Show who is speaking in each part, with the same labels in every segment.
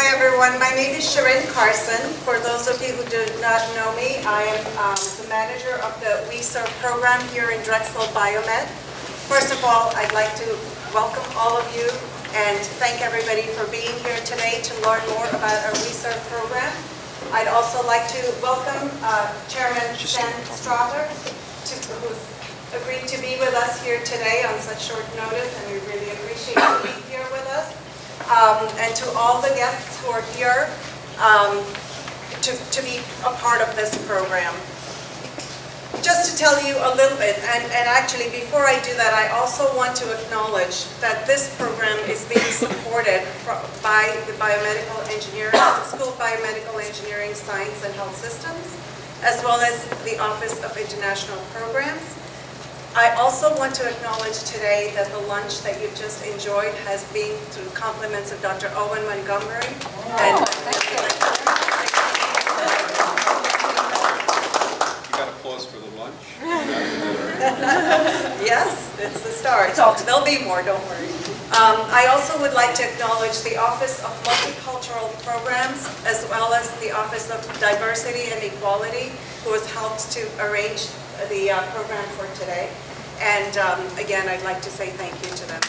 Speaker 1: Hi everyone, my name is Sharon Carson. For those of you who do not know me, I am the manager of the weServe program here in Drexel Biomed. First of all, I'd like to welcome all of you and thank everybody for being here today to learn more about our weServe program. I'd also like to welcome Chairman Stan Strother, who's agreed to be with us here today on such short notice, and we really appreciate you being here with us. And to all the guests who are here to be a part of this program. Just to tell you a little bit, and actually before I do that, I also want to acknowledge that this program is being supported by the Biomedical Engineering, the School of Biomedical Engineering, Science and Health Systems, as well as the Office of International Programs. I also want to acknowledge today that the lunch that you've just enjoyed has been through compliments of Dr. Owen Montgomery. And
Speaker 2: you got applause for the lunch?
Speaker 1: Yes, it's the start. There'll be more, don't worry. I also would like to acknowledge the Office of Multicultural Programs, as well as the Office of Diversity and Equality, who has helped to arrange the program for today. And again, I'd like to say thank you to them.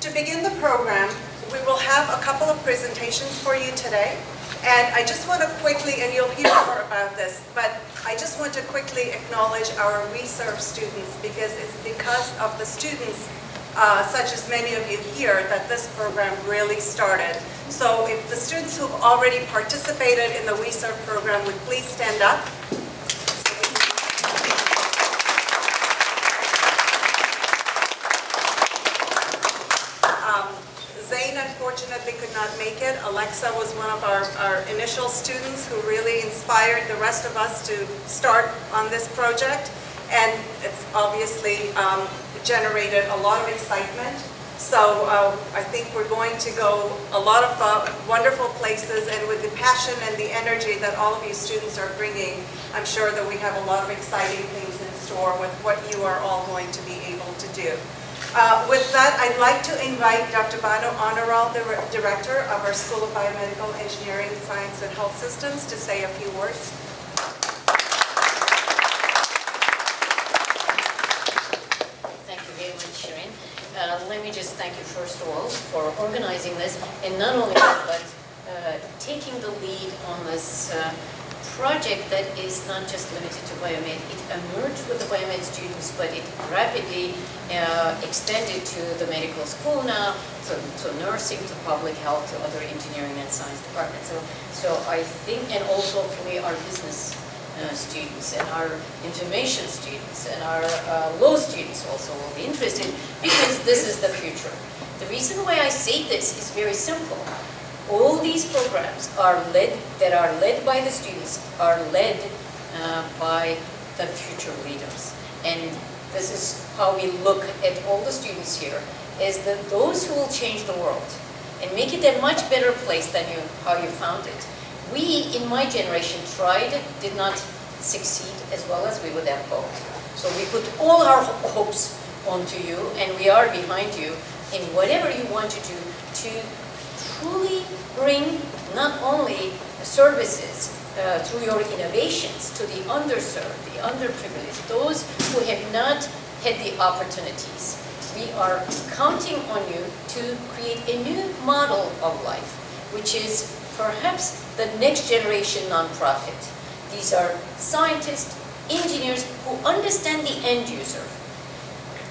Speaker 1: To begin the program, we will have a couple of presentations for you today. And I just want to quickly, and you'll hear more about this, but I just want to quickly acknowledge our weServe students, because it's because of the students, such as many of you here, that this program really started. So if the students who've already participated in the weServe program would please stand up. Zane unfortunately could not make it. Alexa was one of our initial students who really inspired the rest of us to start on this project. And it's obviously generated a lot of excitement. So I think we're going to go a lot of wonderful places, and with the passion and the energy that all of you students are bringing, I'm sure that we have a lot of exciting things in store with what you are all going to be able to do. With that, I'd like to invite Dr. Banu Honoral, the Director of our School of Biomedical Engineering, Science and Health Systems, to say a few words.
Speaker 3: Thank you very much, Sharon. Let me just thank you first of all for organizing this, and not only that, but taking the lead on this project that is not just limited to biomed. It emerged with the biomed students, but it rapidly extended to the medical school now, to nursing, to public health, to other engineering and science departments. So I think, and also for our business students and our information students and our law students also will be interested, because this is the future. The reason why I say this is very simple. All these programs that are led by the students are led by the future leaders. And this is how we look at all the students here, is that those who will change the world and make it a much better place than how you found it. We, in my generation, tried, did not succeed as well as we would have hoped. So we put all our hopes onto you, and we are behind you in whatever you want to do to truly bring not only services through your innovations to the underserved, the underprivileged, those who have not had the opportunities. We are counting on you to create a new model of life, which is perhaps the next generation nonprofit. These are scientists, engineers who understand the end user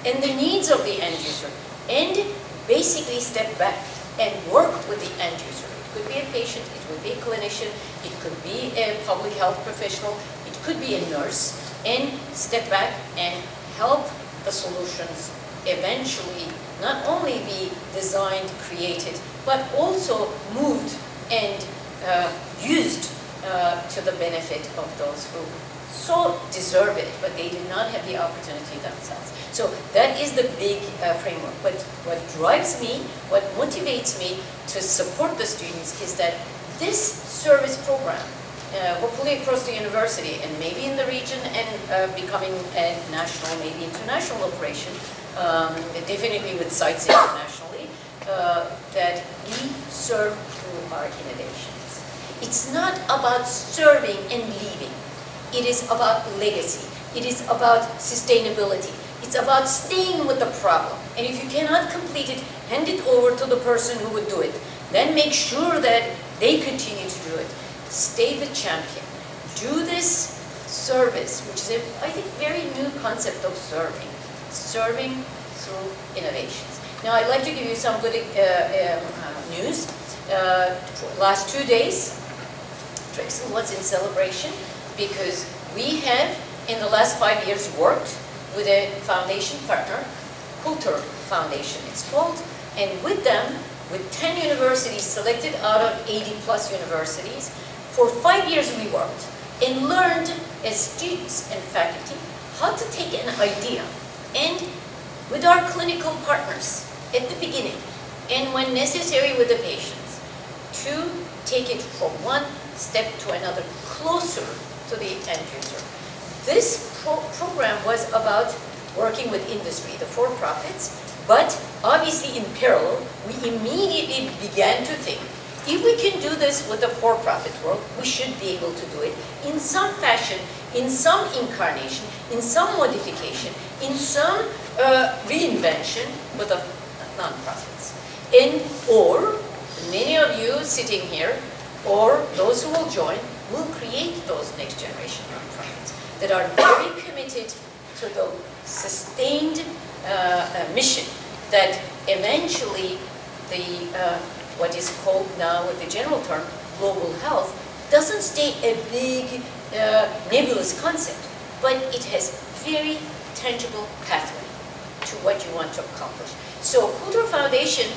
Speaker 3: and the needs of the end user, and basically step back and work with the end user. It could be a patient, it could be a clinician, it could be a public health professional, it could be a nurse, and step back and help the solutions eventually not only be designed, created, but also moved and used to the benefit of those who so deserve it, but they do not have the opportunity themselves. So that is the big framework. But what drives me, what motivates me to support the students is that this service program hopefully across the university and maybe in the region and becoming a national, maybe international operation, definitely with sites internationally, that we serve through our innovations. It's not about serving and leaving. It is about legacy. It is about sustainability. It's about staying with the problem. And if you cannot complete it, hand it over to the person who would do it. Then make sure that they continue to do it. Stay the champion. Do this service, which is, I think, very new concept of serving. Serving through innovations. Now, I'd like to give you some good news. Last 2 days, Drexel was in celebration because we have, in the last 5 years, worked with a foundation partner, Kultur Foundation it's called, and with them, with 10 universities selected out of 80+ universities, for 5 years we worked and learned as students and faculty how to take an idea and with our clinical partners at the beginning and when necessary with the patients to take it from one step to another, closer to the end user. This program was about working with industry, the for-profits, but obviously in parallel, we immediately began to think, if we can do this with the for-profit world, we should be able to do it in some fashion, in some incarnation, in some modification, in some reinvention with the non-profits. Or many of you sitting here, or those who will join, will create those next generation non-profits that are very committed to the sustained mission that eventually the what is called now with the general term global health doesn't stay a big nebulous concept, but it has very tangible pathway to what you want to accomplish. So Kultur Foundation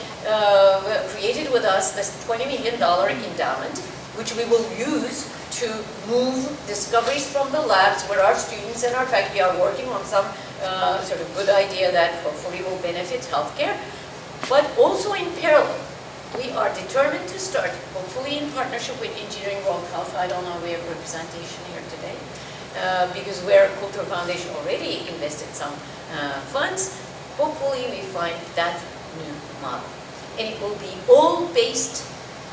Speaker 3: created with us this $20 million endowment, which we will use to move discoveries from the labs where our students and our faculty are working on some sort of good idea that hopefully will benefit healthcare. But also in parallel, we are determined to start, hopefully in partnership with Engineering World Health. I don't know, we have representation here today, because where Kultur Foundation already invested some funds, hopefully we find that new model. And it will be all based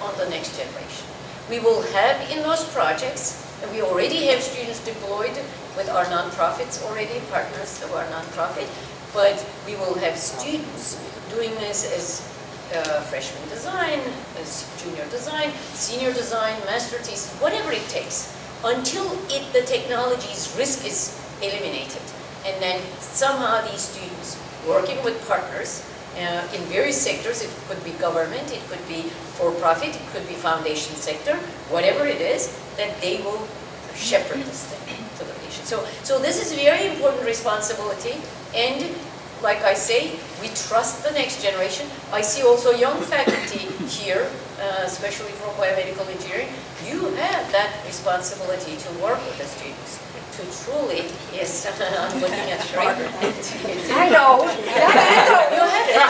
Speaker 3: on the next generation. We will have in those projects, and we already have students deployed with our nonprofits already, partners of our nonprofit, but we will have students doing this as freshman design, as junior design, senior design, master thesis, whatever it takes, until the technology's risk is eliminated. And then somehow these students working with partners in various sectors, it could be government, it could be for-profit, it could be foundation sector, whatever it is, that they will shepherd this thing to the patient. So this is a very important responsibility, and like I say, we trust the next generation. I see also young faculty here, especially from biomedical engineering. You have that responsibility to work with the students. To truly, yes, I'm looking at Sherry.
Speaker 4: I know.
Speaker 3: You have it.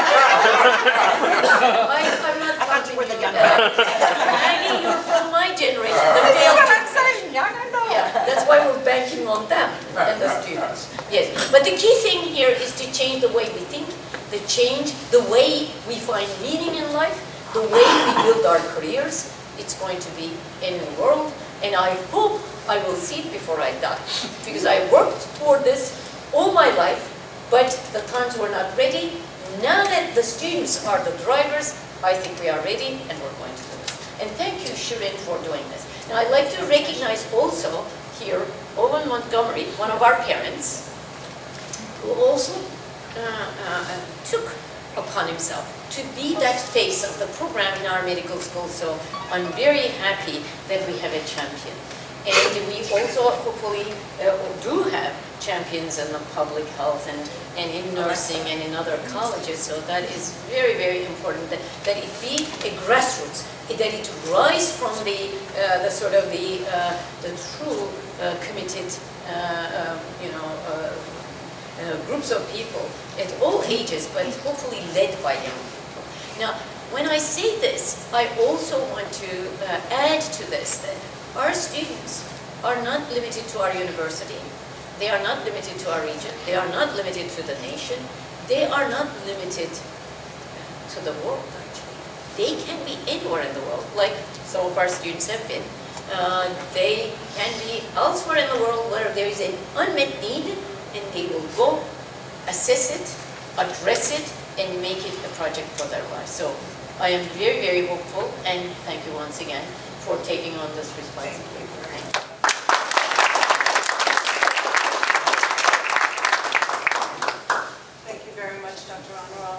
Speaker 3: I'm not counting with the young. I mean, you're from my generation.
Speaker 4: That's what I'm saying.
Speaker 3: Yeah, that's why we're banking on them and the students. Yes, but the key thing here is to change the way we think, to change the way we find meaning in life, the way we build our careers. It's going to be a new world, and I hope I will see it before I die, because I worked toward this all my life, but the times were not ready. Now that the students are the drivers, I think we are ready, and we're going to do this. And thank you, Shirin, for doing this. Now, I'd like to recognize also here Owen Montgomery, one of our parents, who also took upon himself to be that face of the program in our medical school. So I'm very happy that we have a champion. And we also hopefully do have champions in the public health and in nursing and in other colleges. So that is very, very important that it be a grassroots, that it rise from the sort of the true committed, groups of people at all ages, but hopefully led by young people. Now, when I say this, I also want to add to this that our students are not limited to our university. They are not limited to our region. They are not limited to the nation. They are not limited to the world, actually. They can be anywhere in the world, like some of our students have been. They can be elsewhere in the world where there is an unmet need, and they will go assess it, address it, and make it a project for their life. So I am very, very hopeful, and thank you once again for taking on this responsibility.
Speaker 1: Thank you very much, Dr. Anwar.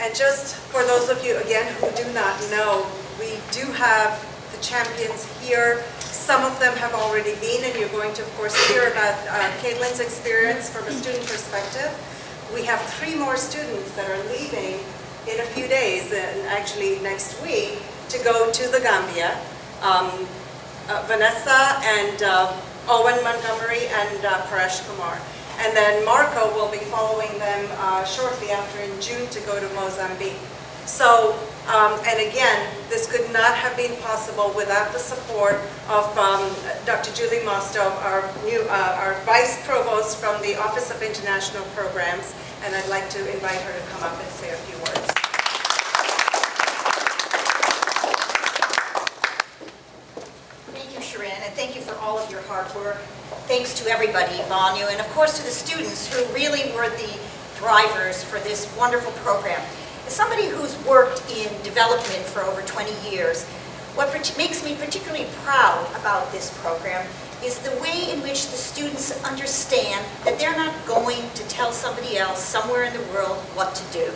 Speaker 1: And just for those of you, again, who do not know, we do have the champions here. Some of them have already been, and you're going to, of course, hear about Caitlin's experience from a student perspective. We have 3 more students that are leaving in a few days, and actually next week, to go to the Gambia. Vanessa and Owen Montgomery and Paresh Kumar. And then Marco will be following them shortly after in June to go to Mozambique. So, and again, this could not have been possible without the support of Dr. Julie Mostow, our Vice Provost from the Office of International Programs, and I'd like to invite her to come up and say a few words.
Speaker 4: Thank you, Sharon, and thank you for all of your hard work. Thanks to everybody, Vanu, and of course to the students who really were the drivers for this wonderful program. As somebody who's worked in development for over 20 years, what makes me particularly proud about this program is the way in which the students understand that they're not going to tell somebody else somewhere in the world what to do.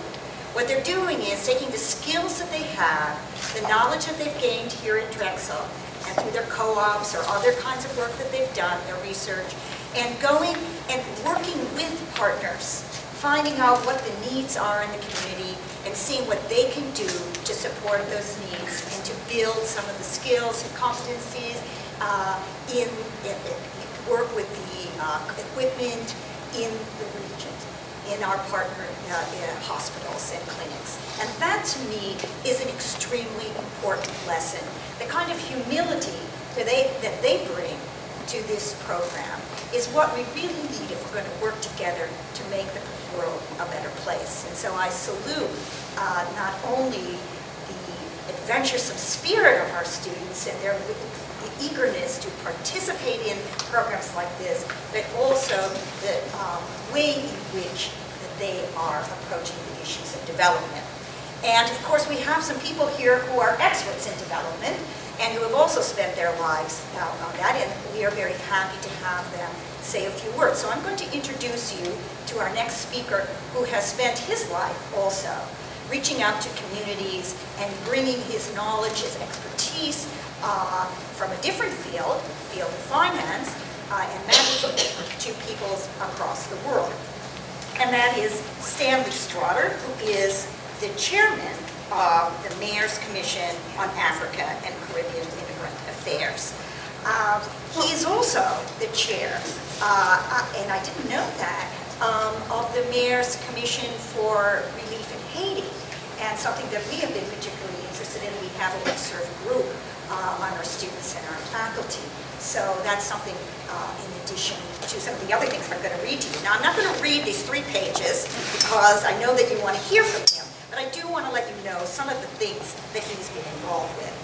Speaker 4: What they're doing is taking the skills that they have, the knowledge that they've gained here at Drexel, and through their co-ops or other kinds of work that they've done, their research, and going and working with partners, finding out what the needs are in the community, and seeing what they can do to support those needs and to build some of the skills and competencies in work with the equipment in the region, in our partner hospitals and clinics. And that to me is an extremely important lesson. The kind of humility that they bring to this program is what we really need if we're going to work together to make the world a better place. And so I salute not only the adventuresome spirit of our students and the eagerness to participate in programs like this, but also the way in which they are approaching the issues of development. And of course we have some people here who are experts in development and who have also spent their lives on that, and we are very happy to have them say a few words. So I'm going to introduce you to our next speaker, who has spent his life also reaching out to communities and bringing his knowledge, his expertise from a different field of finance and management, to peoples across the world. And that is Stanley Strotter, who is the chairman of the Mayor's Commission on Africa and Caribbean Immigrant Affairs. He's also the chair, and I didn't know that, of the Mayor's Commission for Relief in Haiti, and something that we have been particularly interested in. We have a weServe group on our students and our faculty. So that's something in addition to some of the other things I'm going to read to you. Now, I'm not going to read these 3 pages because I know that you want to hear from him, but I do want to let you know some of the things that he's been involved with.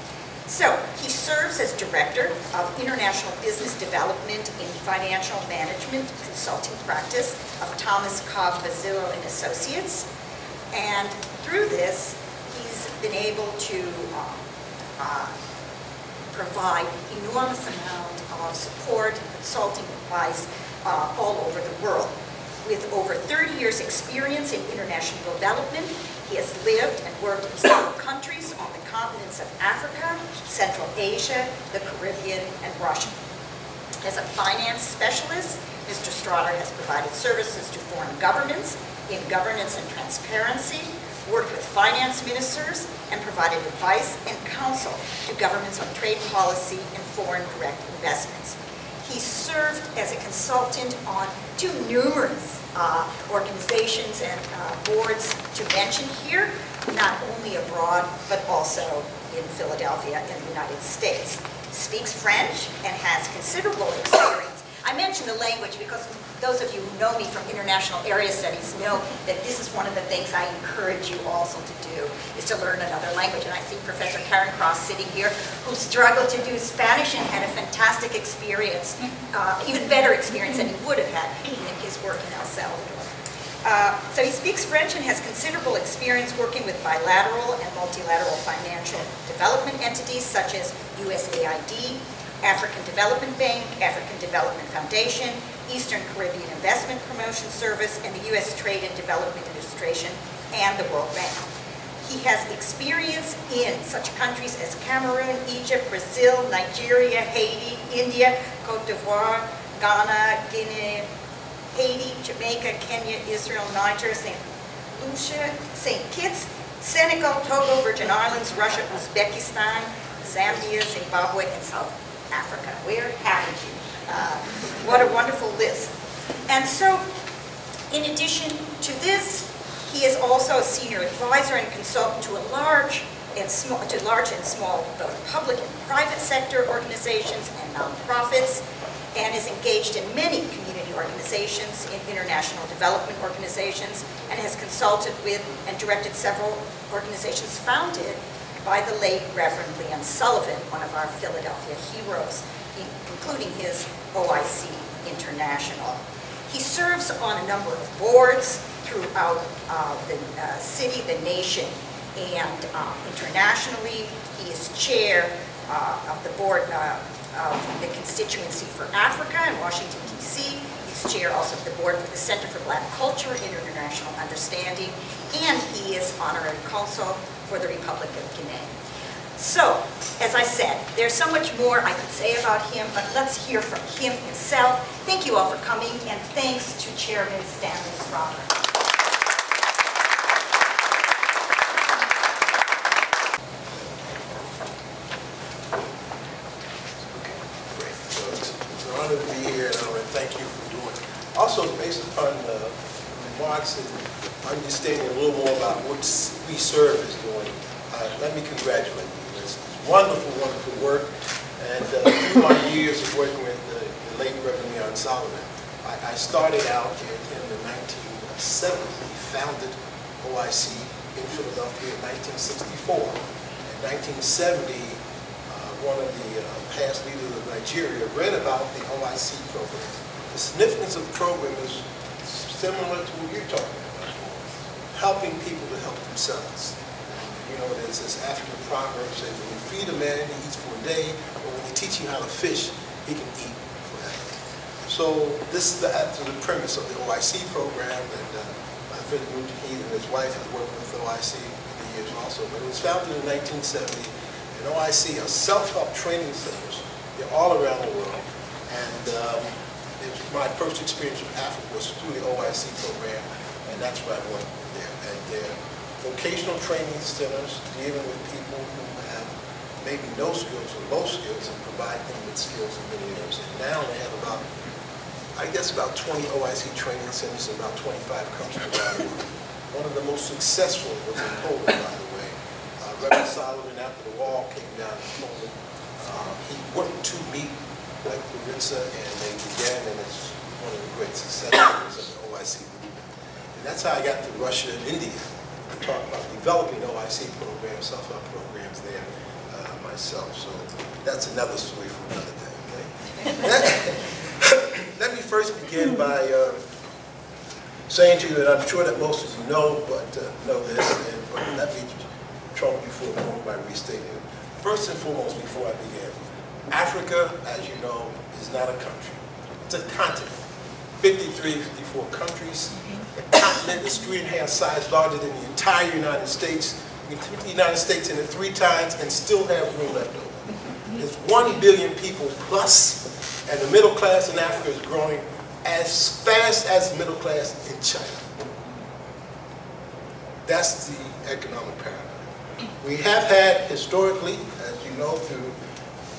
Speaker 4: So, he serves as Director of International Business Development in Financial Management Consulting Practice of Thomas Cobb Basillo and Associates. And through this, he's been able to provide enormous amount of support and consulting advice all over the world. With over 30 years experience in international development, he has lived and worked in several countries on the continents of Africa, Central Asia, the Caribbean, and Russia. As a finance specialist, Mr. Strotter has provided services to foreign governments in governance and transparency, worked with finance ministers, and provided advice and counsel to governments on trade policy and foreign direct investments. He served as a consultant on 2 numerous organizations and boards to mention here, not only abroad, but also in Philadelphia in the United States. speaks French, and has considerable experience. I mention the language because those of you who know me from international area studies know that this is one of the things I encourage you also to do, is to learn another language. And I see Professor Karen Cross sitting here, who struggled to do Spanish and had a fantastic experience, even better experience than he would have had in his work in El Salvador. So he speaks French and has considerable experience working with bilateral and multilateral financial development entities such as USAID, African Development Bank, African Development Foundation, Eastern Caribbean Investment Promotion Service, and the U.S. Trade and Development Administration, and the World Bank. He has experience in such countries as Cameroon, Egypt, Brazil, Nigeria, Haiti, India, Cote d'Ivoire, Ghana, Guinea, Haiti, Jamaica, Kenya, Israel, Niger, St. Lucia, St. Kitts, Senegal, Togo, Virgin Islands, Russia, Uzbekistan, Zambia, Zimbabwe, and South Africa. Where haven't you? What a wonderful list. And so, in addition to this, he is also a senior advisor and consultant to large and small, both public and private sector organizations and nonprofits, and is engaged in many community organizations, in international development organizations, and has consulted with and directed several organizations founded by the late Reverend Leon Sullivan, one of our Philadelphia heroes, including his OIC International. He serves on a number of boards throughout the city, the nation, and internationally. He is chair of the board of the Constituency for Africa in Washington, D.C. He's chair also of the board for the Center for Black Culture and International Understanding, and he is honorary consul for the Republic of Guinea. So, as I said, there's so much more I could say about him, but let's hear from him himself. Thank you all for coming, and thanks to Chairman Stanley Strocker.
Speaker 5: To be here, and I want to thank you for doing it. Also, based upon remarks and understanding a little more about what weServe is doing, let me congratulate you. It's wonderful, wonderful work. And through my years of working with the late Reverend Leon Sullivan, I started out in the 1970s. He founded OIC in Philadelphia in 1964. In 1970, one of the past leaders of Nigeria read about the OIC program. The significance of the program is similar to what you're talking about, helping people to help themselves. You know, there's this African proverb that says, when you feed a man, he eats for a day, but when you teach him how to fish, he can eat forever. So this is the premise of the OIC program, and my friend he and his wife have worked with OIC for the years also, but it was founded in 1970. And OIC are self-help training centers. They're all around the world. And my first experience with Africa was through the OIC program, and that's where I went there. And they're vocational training centers dealing with people who have maybe no skills or low skills and provide them with skills in many areas. And now they have about, I guess, about 20 OIC training centers in about 25 countries around the world. One of the most successful was in Poland, by the way. Reverend Sullivan, after the wall came down in Poland, he went to meet Lech Walesa, and they began, and it's one of the great success stories of the OIC movement. And that's how I got to Russia and India to talk about developing OIC programs, self-help programs there myself. So that's another story for another day. Okay? Let me first begin by saying to you that I'm sure that most of you know, but know this, but let me trouble you for a moment by restating it. First and foremost, before I begin, Africa, as you know, is not a country. It's a continent. 53, 54 countries. The continent is 3.5 times larger than the entire United States. We can take the United States in it 3 times and still have room left over. There's 1 billion people plus, and the middle class in Africa is growing as fast as the middle class in China. That's the economic paradigm. We have had historically, as you know, through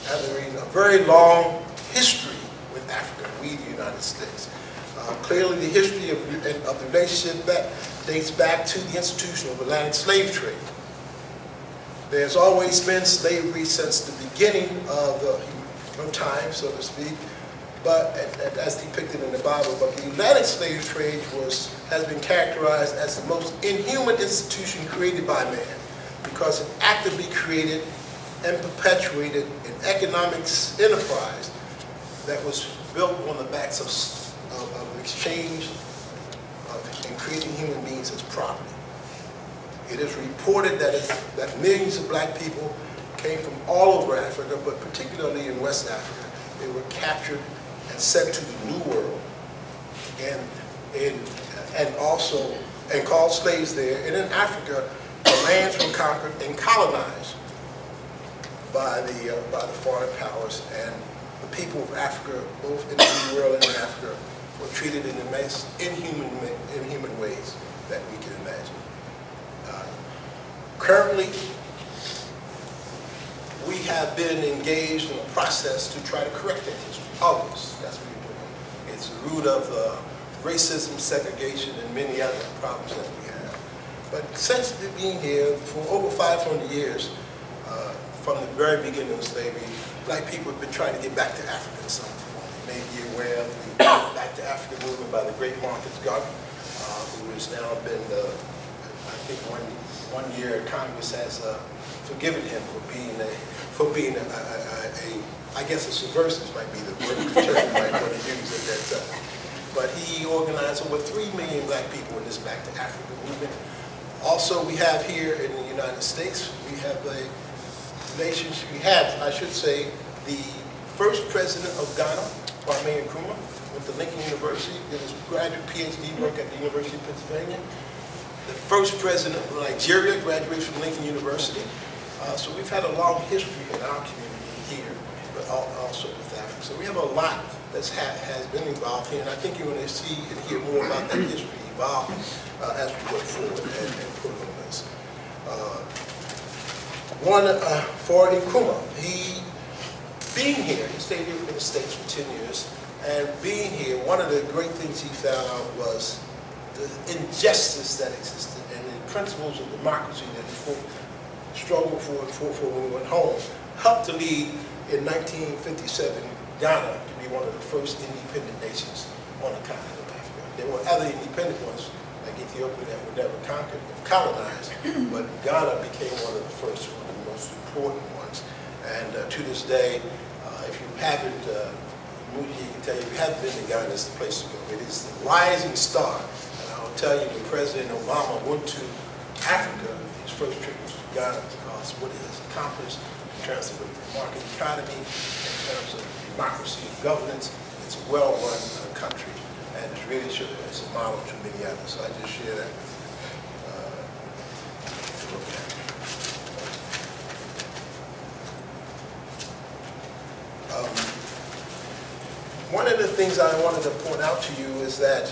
Speaker 5: having a very long history with Africa, we the United States. Clearly the history of the relationship that dates back to the institution of Atlantic slave trade. There's always been slavery since the beginning of time, so to speak, but as depicted in the Bible. But the Atlantic slave trade has been characterized as the most inhuman institution created by man, because it actively created and perpetuated an economic enterprise that was built on the backs of exchange and creating human beings as property. It is reported that millions of black people came from all over Africa, but particularly in West Africa. They were captured and sent to the New World, and called slaves there. And in Africa, the lands were conquered and colonized by the foreign powers, and the people of Africa, both in the New World and in Africa, were treated in the most inhuman ways that we can imagine. Currently, we have been engaged in a process to try to correct that history. Always, that's what we're doing. It's the root of racism, segregation, and many other problems that we have. But since being here for over 500 years, from the very beginning of slavery, black people have been trying to get back to Africa in some form. You may be aware of the Back to Africa movement by the great Marcus Garvey, who has now been, I think one year Congress has forgiven him for being I guess a subversive might be the word the term might want to use at that time. But he organized over 3 million black people in this Back to Africa movement. Also, we have here in the United States, we have I should say, the first president of Ghana, Kwame Nkrumah, went to Lincoln University, did his graduate PhD work at the University of Pennsylvania. The first president of Nigeria graduated from Lincoln University. So we've had a long history in our community here, but also with Africa. So we have a lot that has been involved here, and I think you're going to see and hear more about that history evolving as we go forward and put on this. For Nkrumah, he being here, he stayed here in the States for 10 years, and being here, one of the great things he found out was the injustice that existed and the principles of democracy that he struggled for when he went home, helped to lead in 1957 Ghana to be one of the first independent nations on the continent of Africa. There were other independent ones like Ethiopia that were never conquered or colonized, but Ghana became one of the first, one of the most important ones. And to this day, if you haven't, Moody can tell you, if you haven't been to Ghana, it's the place to go. It is the rising star. And I'll tell you, when President Obama went to Africa, his first trip was to Ghana, because what it has accomplished in terms of the market economy, in terms of democracy and governance, it's a well-run country, and it's really it's a model to many others. So I just share that with you to look at. One of the things I wanted to point out to you is that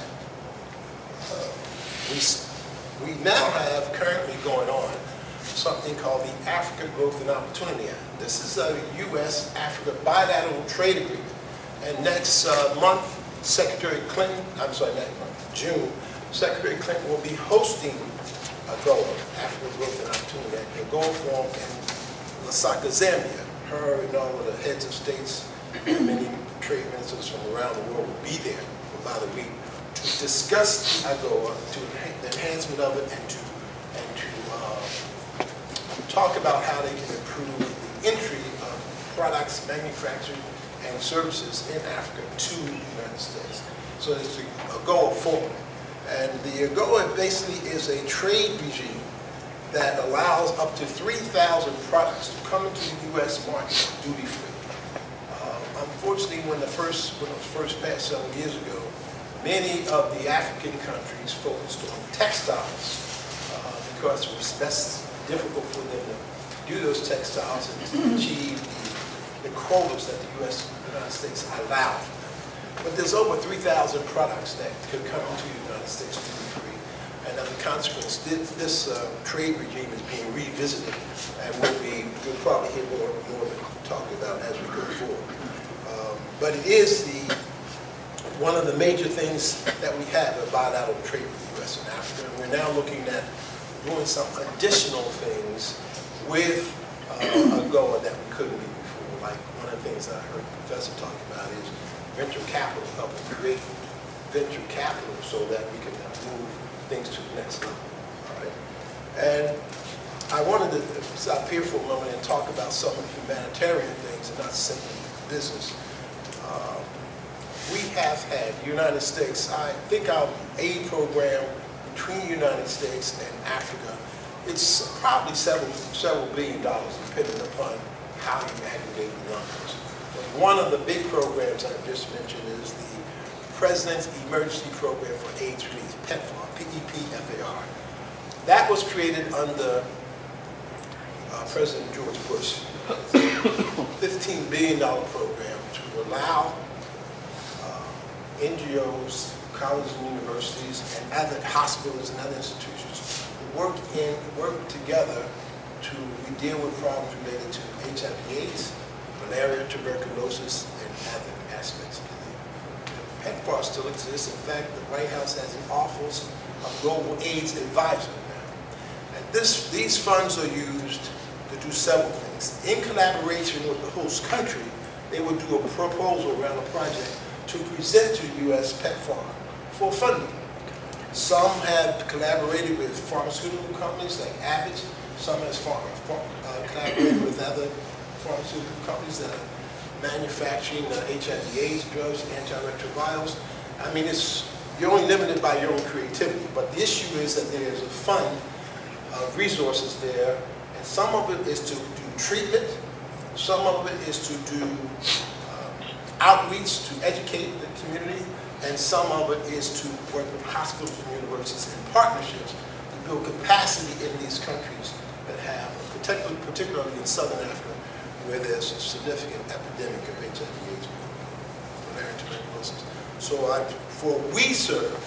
Speaker 5: we now have currently going on something called the Africa Growth and Opportunity Act. This is a U.S.-Africa bilateral trade agreement. And next month, June, Secretary Clinton will be hosting AGOA, Africa Growth and Opportunity Act, AGOA forum in Lusaka, Zambia. Her and all of the heads of states and many trade ministers from around the world will be there for about a week to discuss AGOA, to the enhancement of it, and to talk about how they can improve the entry of products manufactured and services in Africa to the United States. So it's the AGOA forum. And the AGOA basically is a trade regime that allows up to 3,000 products to come into the U.S. market duty-free. Unfortunately, when it was first passed several years ago, many of the African countries focused on textiles because it was less difficult for them to do those textiles and to achieve the quotas that the United States allowed. But there's over 3,000 products that could come into the United States duty-free. And as a consequence, this trade regime is being revisited, and we'll probably hear more to talk about as we go forward. But it is one of the major things that we have a bilateral trade with the U.S. and Africa. And we're now looking at doing some additional things with a goal that we couldn't meet before. Like one of the things I heard the professor talk about is venture capital, helping create venture capital so that we can move things to the next level. All right? And I wanted to stop here for a moment and talk about some of the humanitarian things and not simply business. We have had United States, I think our aid program between the United States and Africa, it's probably several billion dollars depending upon how you aggregate the numbers. But one of the big programs I just mentioned is the President's Emergency Program for AIDS Relief, PEPFAR, P-E-P-F-A-R. That was created under President George Bush. It's a $15 billion program to allow NGOs, colleges and universities, and other hospitals and other institutions to work together to deal with problems related to HIV/AIDS, malaria, tuberculosis, and other aspects of it. PEPFAR still exists. In fact, the White House has an Office of Global AIDS Advisor now. And these funds are used to do several things. In collaboration with the host country, they would do a proposal around a project to present to the U.S. PEPFAR for funding. Some have collaborated with pharmaceutical companies like Abbott. Some has collaborated with other pharmaceutical companies that are manufacturing HIV/AIDS drugs, antiretrovirals. I mean, you're only limited by your own creativity, but the issue is that there's a fund of resources there, and some of it is to do treatment, some of it is to do outreach to educate the community, and some of it is to work with hospitals and universities in partnerships to build capacity in these countries that have, particularly in Southern Africa, where there's a significant epidemic of HIV/AIDS, malaria, tuberculosis. So for weServe,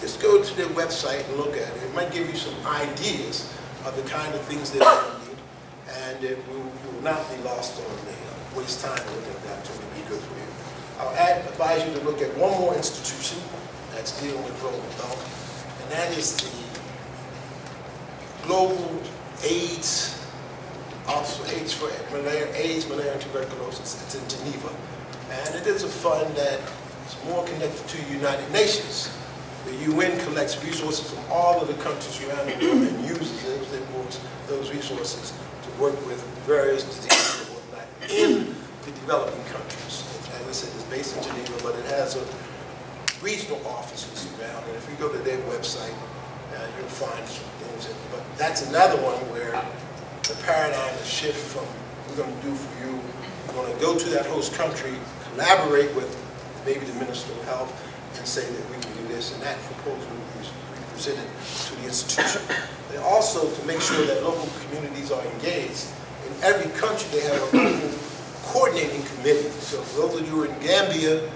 Speaker 5: just go to their website and look at it. It might give you some ideas of the kind of things that you need, and it will not be lost on me. Waste time looking at that, to be good for you. I'll advise you to look at one more institution that's dealing with global health, and that is the Global AIDS, also AIDS for malaria, and tuberculosis. It's in Geneva. And it is a fund that is more connected to the United Nations. The UN collects resources from all of the countries around the world and uses those resources to work with various diseases and whatnot in the developing countries. As I said, it's based in Geneva, but it has regional offices around. And if you go to their website, you'll find some things. But that's another one where the paradigm is shift from we're going to do for you, we're going to go to that host country, collaborate with maybe the Minister of Health, and say that we can do this, and that proposal will be presented to the institution. And also to make sure that local communities are engaged. In every country they have a local coordinating committee. So for those of you who are in Gambia,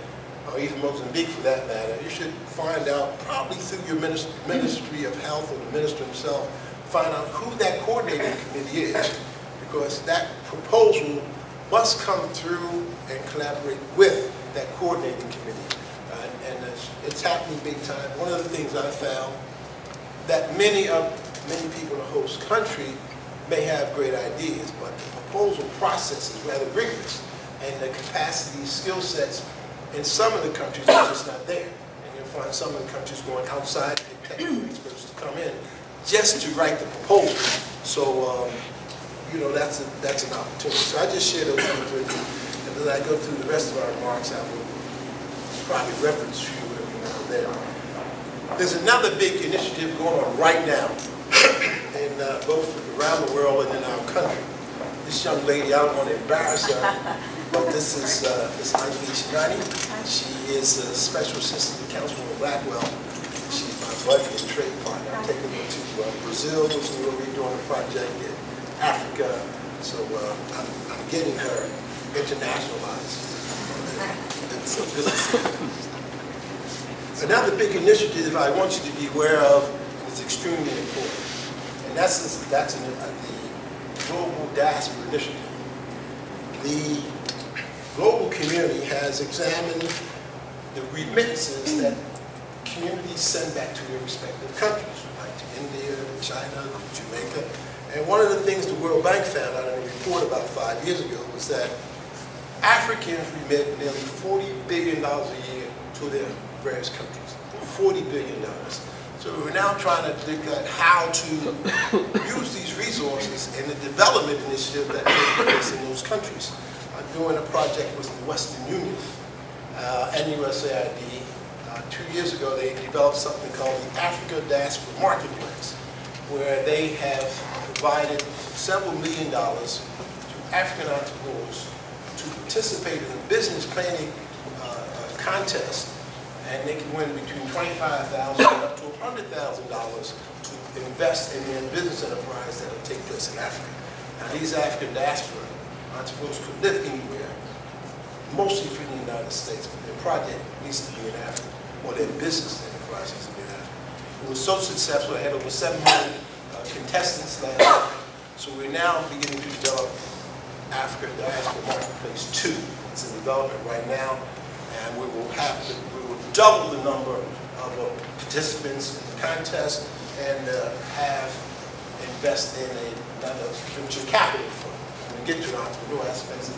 Speaker 5: or even Mozambique for that matter, you should find out, probably through your Ministry of Health or the minister himself, find out who that coordinating committee is, because that proposal must come through and collaborate with that coordinating committee. And it's happening big time. One of the things I found that many people in the host country may have great ideas, but the proposal process is rather rigorous, and the capacity, skill sets in some of the countries are just not there. And you'll find some of the countries going outside and technical experts to come in just to write the proposal. So, you know, that's an opportunity. So I just share those things with you, and then I go through the rest of our remarks. I will probably reference you there. There's another big initiative going on right now, in both around the world and in our country. This young lady, I don't want to embarrass her, but this is Miss Ivy Shirani. She is a special assistant to Councilwoman Blackwell. She's my buddy and trade partner. I'm taking her to Brazil, which we will be doing a project in Africa. So I'm getting her internationalized. And so good to see her. Another big initiative I want you to be aware of is extremely important. And that's the Global Diaspora Initiative. The global community has examined the remittances that communities send back to their respective countries, like to India, to China, to Jamaica, And one of the things the World Bank found out in a report about 5 years ago was that Africans remit nearly $40 billion a year to their various countries. $40 billion. So we're now trying to look at how to use these resources in the development initiative that take place in those countries. I'm doing a project with the Western Union and USAID. 2 years ago, they developed something called the Africa Diaspora Marketplace, where they have provided several $1 million to African entrepreneurs to participate in a business planning contest, and they can win between $25,000 and up to $100,000 to invest in their business enterprise that will take place in Africa. Now, these African diaspora entrepreneurs could live anywhere, mostly from the United States, but their project needs to be in Africa, or their business enterprise needs to be in Africa. It was so successful, they had over 700 contestants last year. So we're now beginning to develop Africa Diaspora Marketplace 2. It's in development right now, and we will double the number of participants in the contest and invest in another venture capital fund. When we get to the entrepreneur aspects of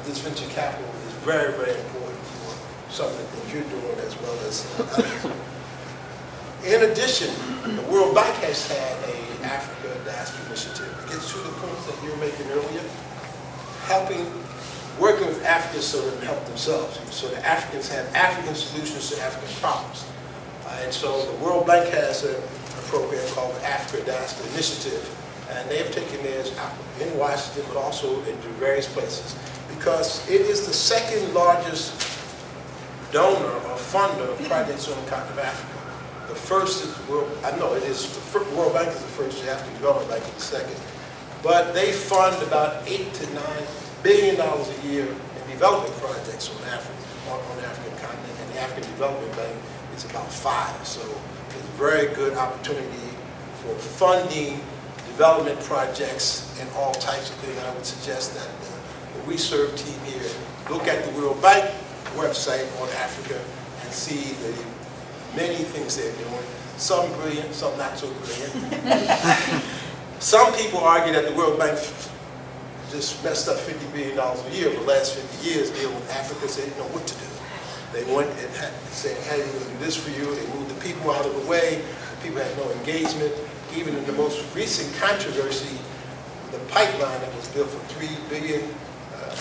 Speaker 5: this venture capital is very, very important for some of the things you're doing as well as others. In addition, the World Bank has had an Africa Diaspora Initiative. It gets to the points that you were making earlier, working with Africans so they can help themselves, so the Africans have African solutions to African problems. And so the World Bank has a program called the Africa Diaspora Initiative, and they have taken theirs out in Washington, but also into various places, because it is the second largest donor or funder of projects on the continent of Africa. The first is the World Bank is the first, the African Development Bank is the second. But they fund about $8 to $9 billion a year in development projects on the African continent, and the African Development Bank is about 5. So it's a very good opportunity for funding development projects and all types of things. I would suggest that the weServe team here look at the World Bank website on Africa and see the many things they're doing. Some brilliant, some not so brilliant. Some people argue that the World Bank just messed up $50 billion a year over the last 50 years dealing with Africa, so they didn't know what to do. They went and said, hey, we're going to do this for you. They moved the people out of the way. The people had no engagement. Even in the most recent controversy, the pipeline that was built for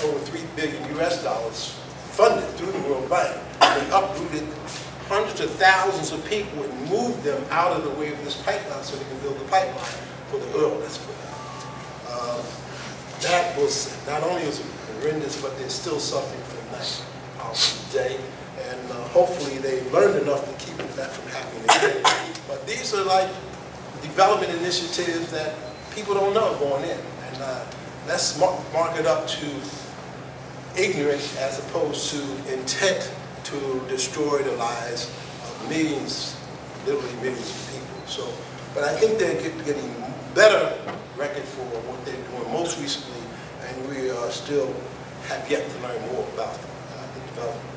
Speaker 5: over $3 billion US dollars, funded through the World Bank, they uprooted hundreds of thousands of people and moved them out of the way of this pipeline so they can build the pipeline for the oil that's put out. That was, not only was it horrendous, but they're still suffering from that today. And hopefully they learned enough to keep that from happening again. But these are like development initiatives that people don't know going in. And let's mark it up to ignorance as opposed to intent to destroy the lives of millions, literally millions of people. So, but I think they're getting better record for what they're doing most recently, and we are still have yet to learn more about the development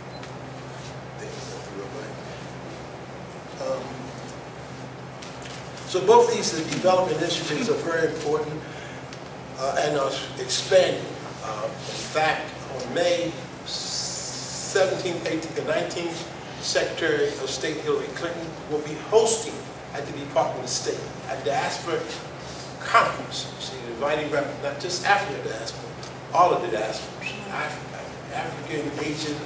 Speaker 5: things of the World Bank. So both these development initiatives are very important and are expanding. In fact, on May 17th, 18th, and 19th, Secretary of State Hillary Clinton will be hosting at the Department of State a diaspora conference. She's inviting not just African diaspora, all of the diasporas, African, Asian,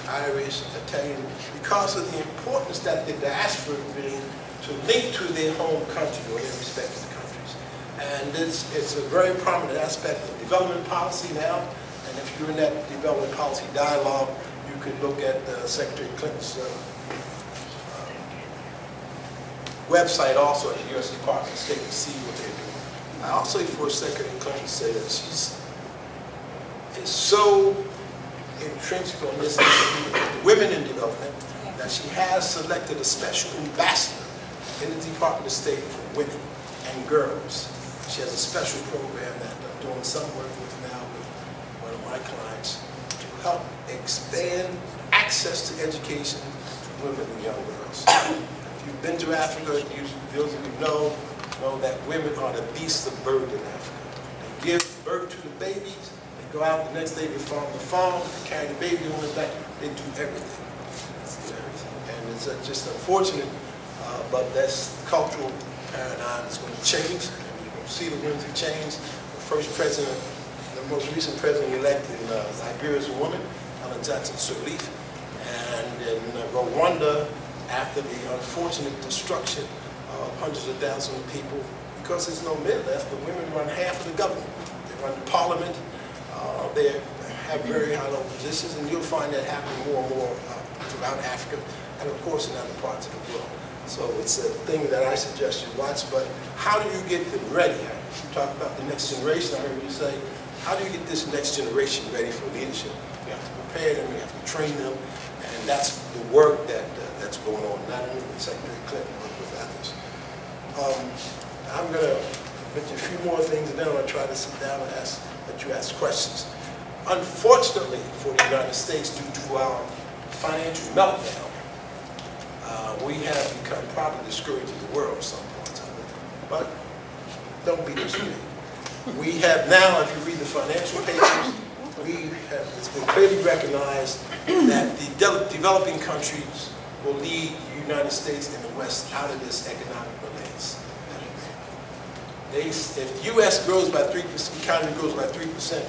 Speaker 5: Irish, Italian, because of the importance that the diaspora bring to link to their home country or their respective countries. And it's a very prominent aspect of development policy now. And if you're in that development policy dialogue, you could look at Secretary Clinton's website also at the U.S. Department of State to see what they're doing. I also for Secretary Clinton say that she's is so intrinsic on this issue of women in development that she has selected a special ambassador in the Department of State for women and girls. She has a special program that I'm doing some work with now with one of my clients to help expand access to education to women and young girls. you've been to Africa, those of you know that women are the beasts of burden in Africa. They give birth to the babies, they go out the next day, they farm the farm, they carry the baby on their back, they do everything. And it's just unfortunate, but that's cultural paradigm is going to change, and you're going to see the winds of change. The first president, the most recent president-elect in Liberia is a woman, Ellen Johnson Sirleaf, and in Rwanda, after the unfortunate destruction of hundreds of thousands of people, because there's no men left, the women run half of the government. They run the parliament, they have very high-level positions, and you'll find that happening more and more throughout Africa, and of course in other parts of the world. So it's a thing that I suggest you watch, but how do you get them ready? You talk about the next generation, I heard you say, how do you get this next generation ready for leadership? You have to prepare them, you have to train them, and that's the work that's going on, not only with Secretary Clinton, but with others. I'm going to mention a few more things, and then I'm going to try to sit down and let you ask questions. Unfortunately for the United States, due to our financial meltdown, we have become probably the scourge of the world, some parts of it. But don't be dismayed. We have now, if you read the financial papers, it's been clearly recognized that the developing countries will lead the United States and the West out of this economic malaise. If the U.S. grows by 3%, the economy grows by 3%,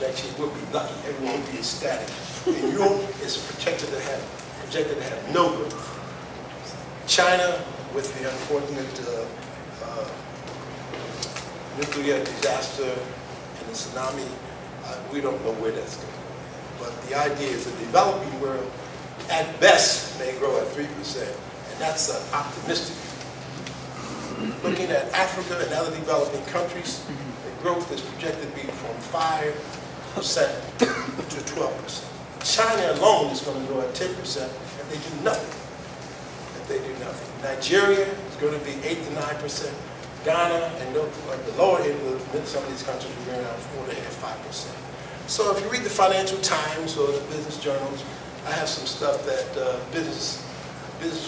Speaker 5: next year we'll be lucky. Everyone will be ecstatic. And Europe is projected to have no growth. China, with the unfortunate nuclear disaster and the tsunami, we don't know where that's going. But the idea is the developing world, at best, may grow at 3%, and that's optimistic. Looking at Africa and other developing countries, the growth is projected to be from 5% to 12%. China alone is going to grow at 10% if they do nothing. Nigeria is going to be 8 to 9%. Ghana and the lower end of some of these countries will be around 4.5%, 5%. So if you read the Financial Times or the business journals, I have some stuff that Business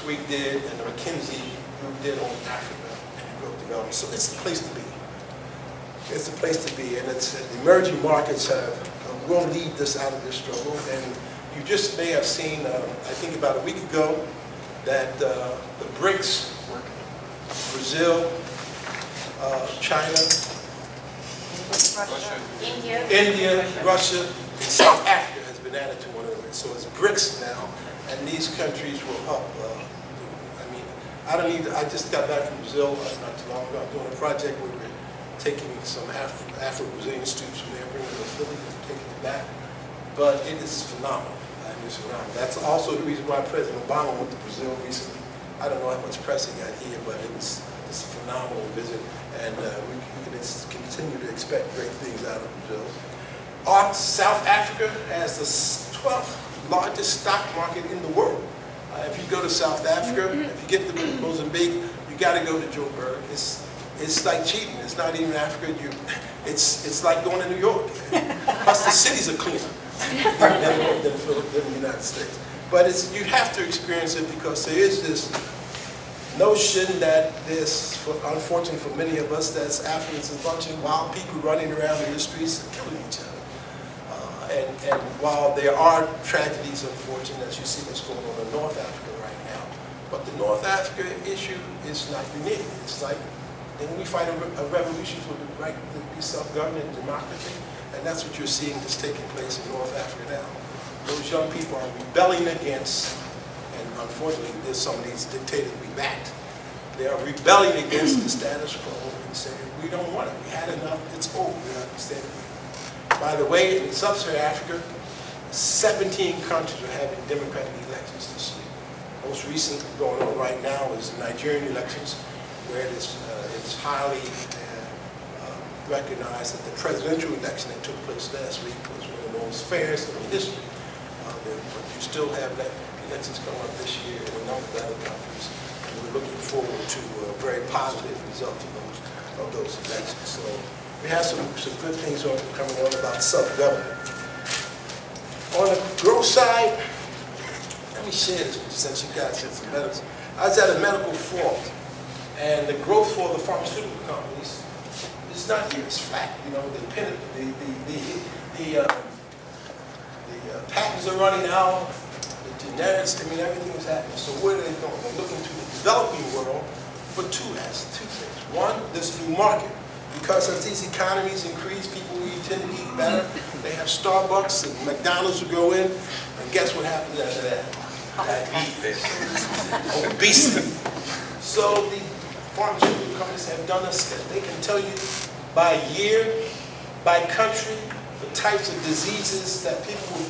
Speaker 5: Week did and the McKinsey group did on Africa and growth development. So it's the place to be. It's the place to be, and it's the emerging markets will lead this out of this struggle. And you just may have seen, I think about a week ago, that the BRICS, Brazil, China, India, Russia, and South Africa has been added to one of them. So it's BRICS now, and these countries will help. I just got back from Brazil not too long ago. I'm doing a project where we're taking some Afro-Brazilian students from there, bringing them to Philly and taking them back. But it is phenomenal. That's also the reason why President Obama went to Brazil recently. I don't know how much press he got here, but it's a phenomenal visit, and we can continue to expect great things out of Brazil. South Africa has the 12th largest stock market in the world. If you go to South Africa, if you get to Mozambique, you got to go to Joburg. It's like cheating. It's not even Africa. It's like going to New York. Plus the cities are cleaner than the United States. But you have to experience it because there is this notion that unfortunately for many of us, that's Africans, a bunch of wild people running around in the streets and killing each other. And while there are tragedies, unfortunately, as you see what's going on in North Africa right now, but the North Africa issue is not unique. It's like, and we fight a revolution for the right to be self-governed and democracy, and that's what you're seeing that's taking place in North Africa now. Those young people are rebelling against, and unfortunately there's some of these dictators we backed. They are rebelling against the status quo and saying, we don't want it, we had enough, it's over, we're not standing. By the way, in sub-Saharan Africa, 17 countries are having democratic elections this year. Most recent going on right now is the Nigerian elections, where it's highly recognized that the presidential election that took place last week was one of the most fairest in history. But you still have elections coming up this year in a number of other countries, and we're looking forward to a very positive result of those elections. So we have some good things coming on about self-government. On the growth side, let me share this with you since you guys had some medals. I was at a medical forum, and the growth for the pharmaceutical companies is not here. It's flat. You know, the patents are running out, the generics, I mean, everything is happening. So where are they going? They're looking to the developing world for two things. One, this new market. Because as these economies increase, people tend to eat better. They have Starbucks and McDonald's will go in, and guess what happens after that? Obesity. So the pharmaceutical companies have done a step. They can tell you by year, by country, the types of diseases that people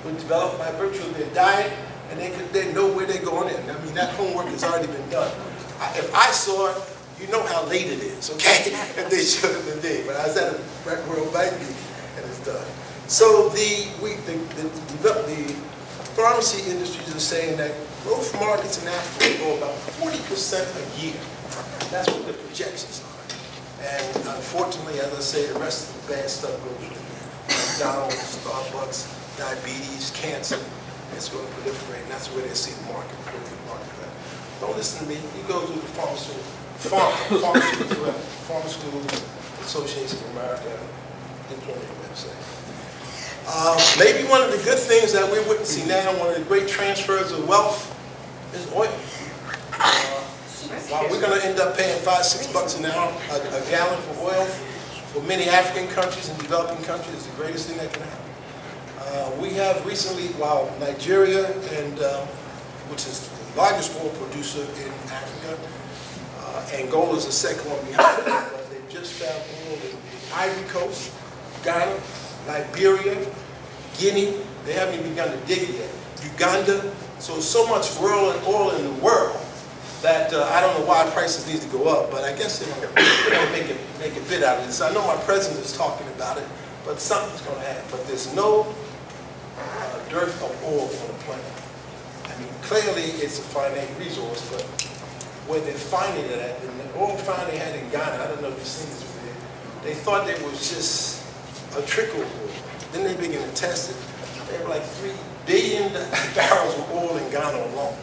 Speaker 5: would develop by virtue of their diet, and they know where they're going in. I mean, that homework has already been done. If I saw it, you know how late it is, okay? If they showed it today, but I was at a World Bank meeting, and it's done. So the pharmacy industries are saying that growth markets in Africa grow about 40% a year. That's what the projections are. And unfortunately, as I say, the rest of the bad stuff goes with McDonald's, Starbucks, diabetes, cancer. It's going to proliferate, and that's where they see the market. Don't listen to me. You go to the Pharmaceutical Association of America, employment website. Maybe one of the good things that we're witnessing now, one of the great transfers of wealth, is oil. While we're going to end up paying $5, $6 an hour a gallon for oil, for many African countries and developing countries, it's the greatest thing that can happen. We have recently, while Nigeria, which is the largest oil producer in Africa, Angola is the second one behind it, but they've just found oil in Ivory Coast, Ghana, Liberia, Guinea. They haven't even begun to dig it yet. Uganda. So much oil in the world that I don't know why prices need to go up, but I guess they're going to make a bit out of this. I know my president is talking about it, but something's going to happen. But there's no dearth of oil on the planet. I mean, clearly it's a finite resource, but where they're finding it at, and the oil find they had in Ghana, I don't know if you've seen this video, they thought it was just a trickle of oil. Then they began to test it. They were like 3 billion barrels of oil in Ghana alone.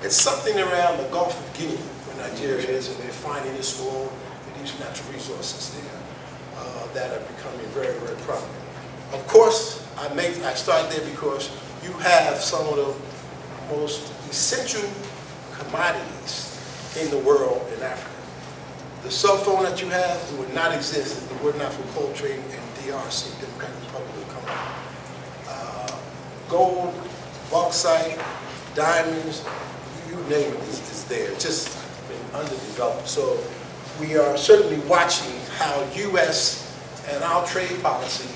Speaker 5: It's something around the Gulf of Guinea, where Nigeria is, and they're finding this oil and these natural resources there that are becoming very, very prominent. Of course, I start there because you have some of the most essential commodities in the world in Africa. The cell phone that you have would not exist if it were not for coal trading and DRC, Democratic Republic of Congo. Gold, bauxite, diamonds, you name it, is there. It's just been underdeveloped. So we are certainly watching how U.S. and our trade policy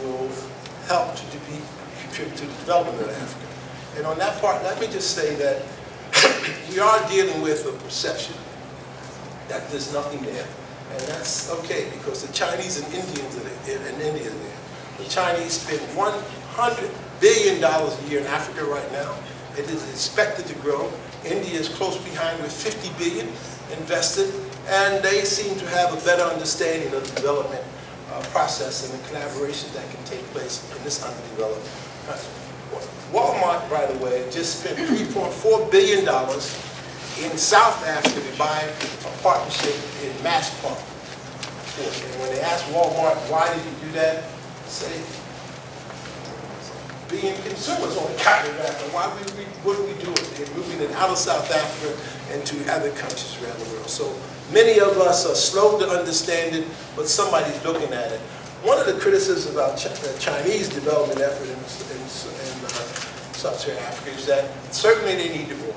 Speaker 5: will help to contribute to the development of Africa. And on that part, let me just say that we are dealing with a perception that there's nothing there. And that's okay, because the Chinese and Indians are there. The Chinese spend $100 billion a year in Africa right now. It is expected to grow. India is close behind with $50 billion invested, and they seem to have a better understanding of the development process and the collaboration that can take place in this underdeveloped country. Walmart, by the way, just spent $3.4 billion in South Africa to buy a partnership in Mass Park. And when they asked Walmart, why did you do that? They say, being consumers on the continent of Africa, what are we doing? They're moving it out of South Africa and to other countries around the world. So many of us are slow to understand it, but somebody's looking at it. One of the criticisms about the Chinese development effort in Sub-Saharan Africa is that certainly they need to grow,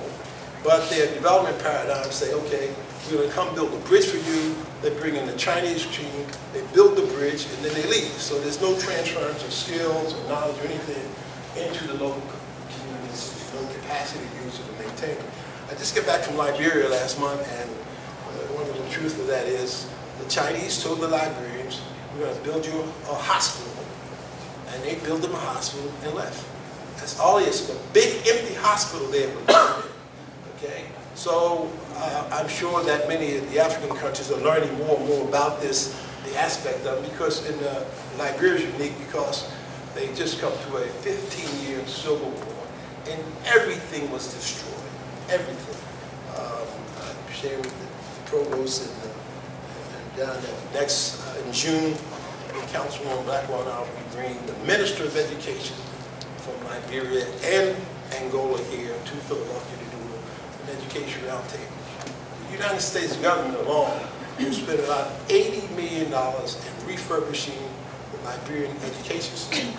Speaker 5: but their development paradigms say, okay, we're going to come build a bridge for you. They bring in the Chinese team, they build the bridge, and then they leave. So there's no transference of skills or knowledge or anything into the local communities, no capacity to use it to maintain it. I just got back from Liberia last month, and one of the truth of that is the Chinese told the Liberians, we're going to build you a hospital. And they built them a hospital and left. That's all it is. A big empty hospital there. Okay? So I'm sure that many of the African countries are learning more and more about this, the aspect of it, because Liberia is unique because they just come to a 15-year civil war and everything was destroyed. Everything. share with the provost and down there. Next, in June, Councilwoman Blackwell and I will be bringing the Minister of Education from Liberia and Angola here to Philadelphia to do an education roundtable. The United States government alone will spend about $80 million in refurbishing the Liberian education system.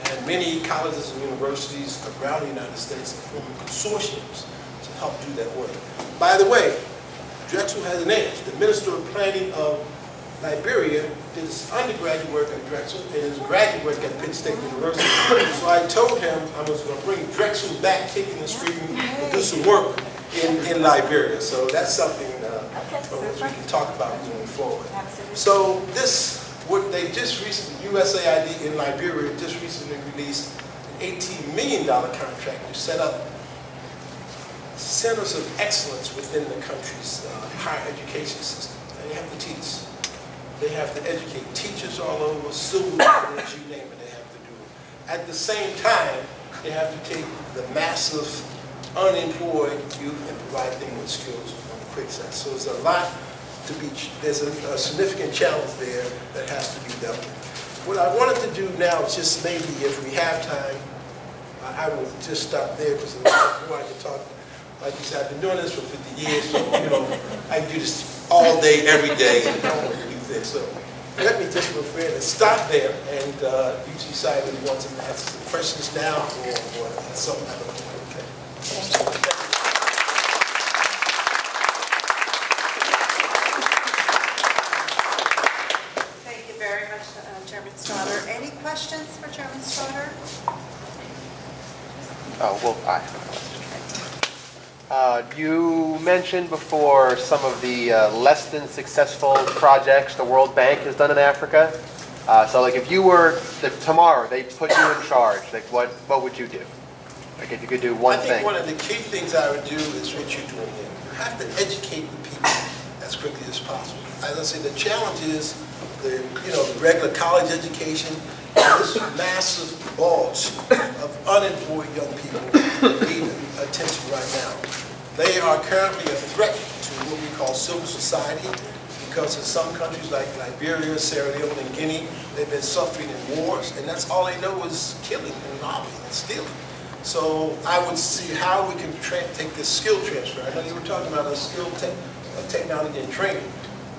Speaker 5: And many colleges and universities around the United States are forming consortiums to help do that work. By the way, Drexel has an edge. The Minister of Planning of Liberia did his undergraduate work at Drexel and his graduate work at Penn State University. So I told him I was going to bring Drexel back, kicking and screaming, to do some work in Liberia. So that's something which we can talk about moving forward. So this, what they just recently, USAID in Liberia just recently released an $18 million contract to set up centers of excellence within the country's higher education system. They have to teach. They have to educate teachers all over, civil engineers, you name it, they have to do it. At the same time, they have to take the massive unemployed youth and provide them with skills on the quick side. So there's a lot to be, there's a significant challenge there that has to be dealt with. What I wanted to do now is just maybe, if we have time, I will just stop there because more I can talk. Like you said, I've been doing this for 50 years, so I do this all day, every day. So let me just refer to stop there, and you decide if you want to ask some questions now or at some other point. Okay.
Speaker 1: Thank you very much, Chairman Strotter. Any questions for Chairman Strotter?
Speaker 6: Oh, well, I have a question. You mentioned before some of the less than successful projects the World Bank has done in Africa. So like if you were, tomorrow they put you in charge, like what would you do? Like if you could do one thing.
Speaker 5: I think one of the key things I would do is what you're doing here. You have to educate the people as quickly as possible. As I say, the challenge is the regular college education, this massive bulge of unemployed young people that need attention right now. They are currently a threat to what we call civil society because in some countries like Liberia, Sierra Leone, and Guinea, they've been suffering in wars, and that's all they know is killing and robbing and stealing. So I would see how we can take this skill transfer. I know you were talking about a skill technology and training.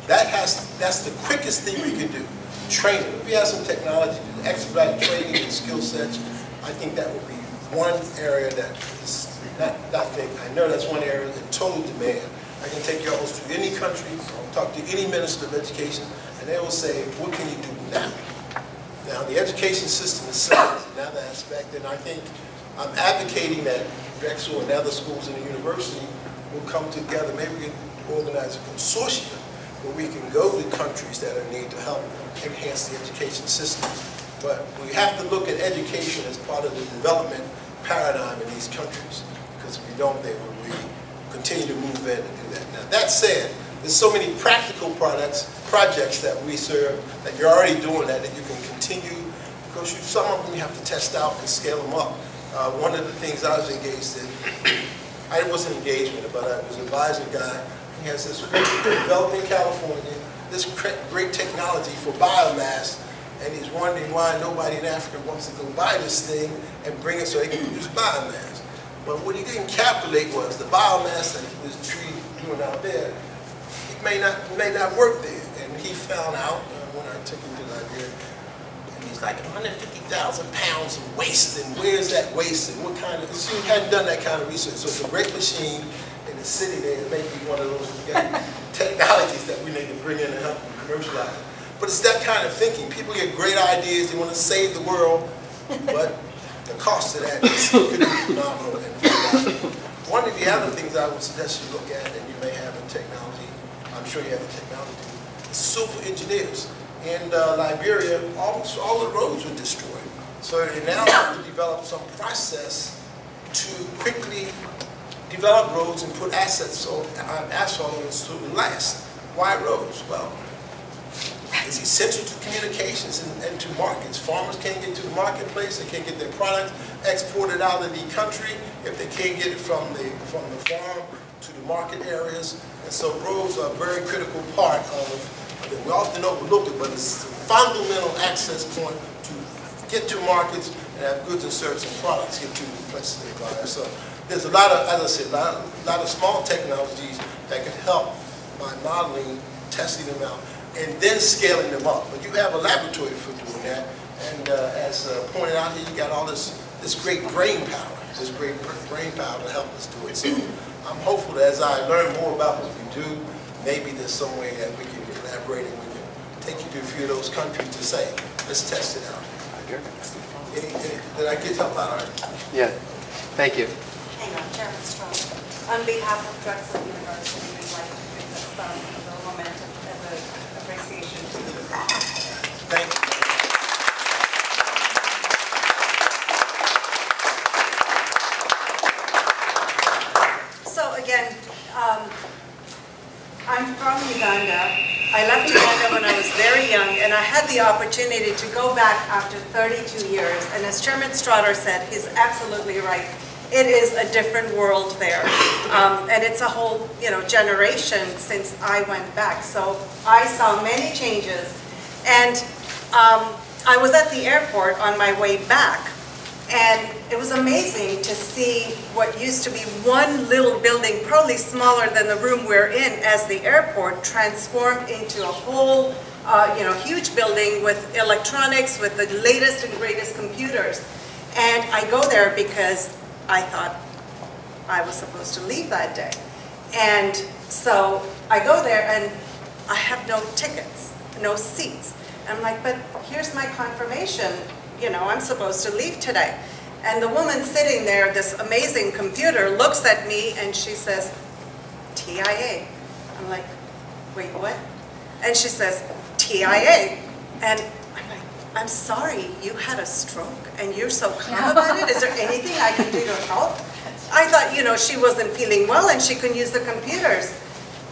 Speaker 5: That's the quickest thing we can do. Training. If we have some technology to expedite training and skill sets, I think that would be one area that is not big. I know that's one area in total demand. I can take y'all to any country, talk to any minister of education, and they will say, what can you do now? Now, the education system itself is another aspect, and I think I'm advocating that Drexel and other schools in the university will come together. Maybe we can organize a consortium where we can go to countries that are in need to help enhance the education system. But we have to look at education as part of the development paradigm in these countries, because if we don't, they will really continue to move in and do that. Now, that said, there's so many practical projects that weServe, that you're already doing that you can continue, because some of them you have to test out and scale them up. One of the things I was engaged in, I wasn't engaged with it, but I was advising a guy. He has this great, developed in California, this great technology for biomass, and he's wondering why nobody in Africa wants to go buy this thing and bring it so they can produce biomass. But what he didn't calculate was the biomass that this tree doing out there, it may not work there. And he found out when I took him to Liberia, and he's like 150,000 pounds of waste, and where's that waste, and what kind of, so he hadn't done that kind of research. So it's a great machine in the city there. It may be one of those technologies that we need to bring in and help commercialize. But it's that kind of thinking. People get great ideas, they want to save the world, but the cost of that is going to be phenomenal. One of the other things I would suggest you look at, and you may have in technology, I'm sure you have the technology, is super engineers. In Liberia, almost all the roads were destroyed. So they now have to develop some process to quickly develop roads and put asphalt on it so it will last. Why roads? Well, it's essential to communications and to markets. Farmers can't get to the marketplace, they can't get their products exported out of the country if they can't get it from the farm to the market areas. And so roads are a very critical part of it. We often overlook it, but it's a fundamental access point to get to markets and have goods and services and products get to the places they buy. So there's a lot of, as I said, a lot of small technologies that can help by modeling, testing them out, and then scaling them up. But you have a laboratory for doing that. And as pointed out here, you got all this great brain power, to help us do it. So I'm hopeful that as I learn more about what we do, maybe there's some way that we can collaborate and we can take you to a few of those countries to say, let's test it out. Did I get help out?
Speaker 6: Yeah, thank you.
Speaker 4: Hang on, Chairman Strong.
Speaker 1: On behalf of Drexel University, we'd like to bring this a little momentum as an appreciation to the group.
Speaker 5: Thank you.
Speaker 1: So again, I'm from Uganda. I left Uganda when I was very young, and I had the opportunity to go back after 32 years. And as Chairman Strotter said, he's absolutely right. It is a different world there, and it's a whole, generation since I went back. So I saw many changes, and I was at the airport on my way back, and it was amazing to see what used to be one little building, probably smaller than the room we're in as the airport, transformed into a whole, huge building with electronics, with the latest and greatest computers. And I go there because I thought I was supposed to leave that day. And so I go there and I have no tickets, no seats. I'm like, but here's my confirmation, I'm supposed to leave today. And the woman sitting there, this amazing computer, looks at me and she says, TIA. I'm like, wait, what? And she says, TIA. And I'm like, I'm sorry, you had a stroke and you're so calm about it? Is there anything I can do to help? I thought, she wasn't feeling well and she couldn't use the computers.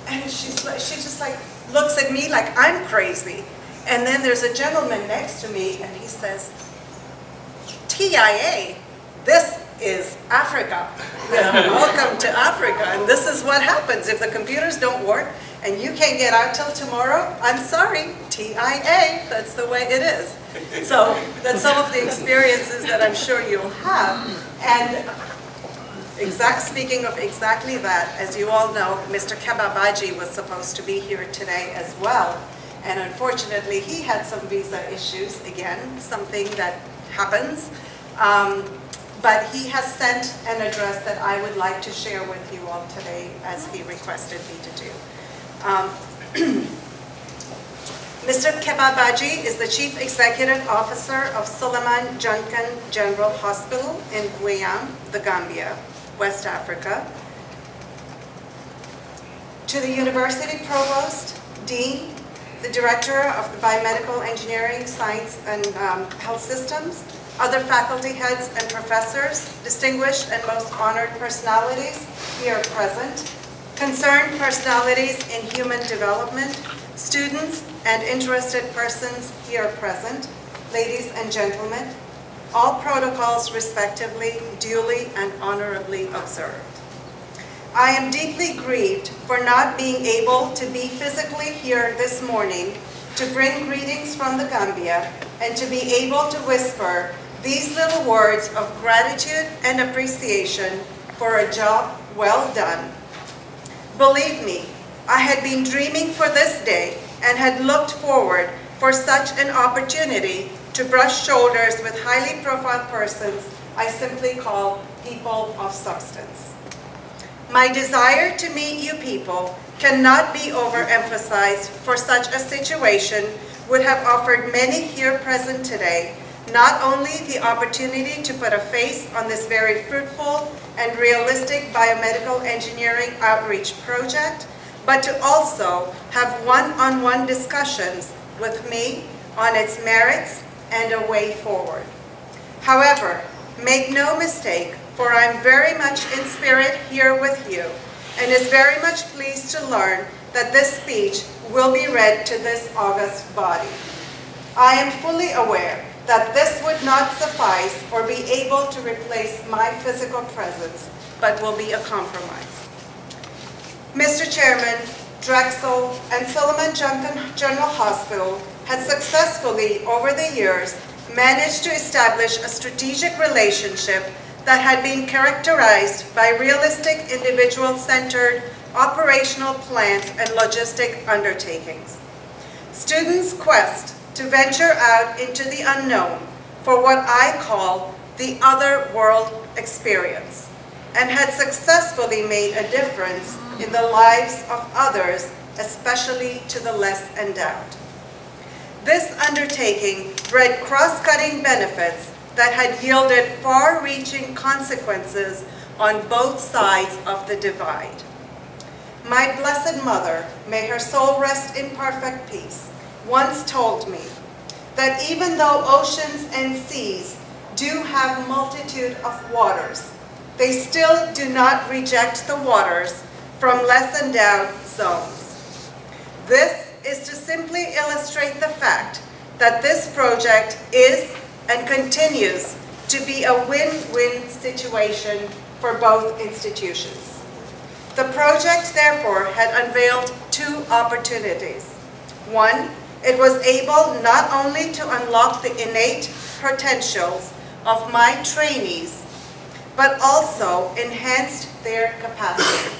Speaker 1: And she just like looks at me like I'm crazy. And then there's a gentleman next to me and he says, TIA, this is Africa. Welcome to Africa. And this is what happens if the computers don't work and you can't get out till tomorrow. I'm sorry, TIA, that's the way it is. So that's some of the experiences that I'm sure you'll have. And speaking of exactly that, as you all know, Mr. Kebabaji was supposed to be here today as well. And unfortunately, he had some visa issues, again, something that happens. But he has sent an address that I would like to share with you all today, as he requested me to do. Mr. Kebabaji is the Chief Executive Officer of Suleiman Juncan General Hospital in Guayam, the Gambia, West Africa. To the University Provost, Dean, the Director of the Biomedical Engineering, Science and Health Systems, other faculty heads and professors, distinguished and most honored personalities here present, concerned personalities in human development, students and interested persons here present, ladies and gentlemen, all protocols respectively, duly and honorably observed. I am deeply grieved for not being able to be physically here this morning to bring greetings from the Gambia and to be able to whisper these little words of gratitude and appreciation for a job well done. Believe me, I had been dreaming for this day and had looked forward for such an opportunity to brush shoulders with highly profiled persons I simply call people of substance. My desire to meet you people cannot be overemphasized, for such a situation would have offered many here present today not only the opportunity to put a face on this very fruitful and realistic biomedical engineering outreach project, but to also have one-on-one discussions with me on its merits and a way forward. However, make no mistake, for I'm very much in spirit here with you, and is very much pleased to learn that this speech will be read to this august body. I am fully aware that this would not suffice or be able to replace my physical presence, but will be a compromise. Mr. Chairman, Drexel and Solomon General Hospital had successfully, over the years, managed to establish a strategic relationship that had been characterized by realistic, individual-centered operational plans and logistic undertakings. Students' quest to venture out into the unknown for what I call the other world experience, and had successfully made a difference in the lives of others, especially to the less endowed. This undertaking bred cross-cutting benefits that had yielded far-reaching consequences on both sides of the divide. My Blessed Mother, may her soul rest in perfect peace, once told me that even though oceans and seas do have multitude of waters, they still do not reject the waters from less endowed zones. This is to simply illustrate the fact that this project is and continues to be a win-win situation for both institutions. The project, therefore, had unveiled two opportunities. One, it was able not only to unlock the innate potentials of my trainees, but also enhanced their capacity.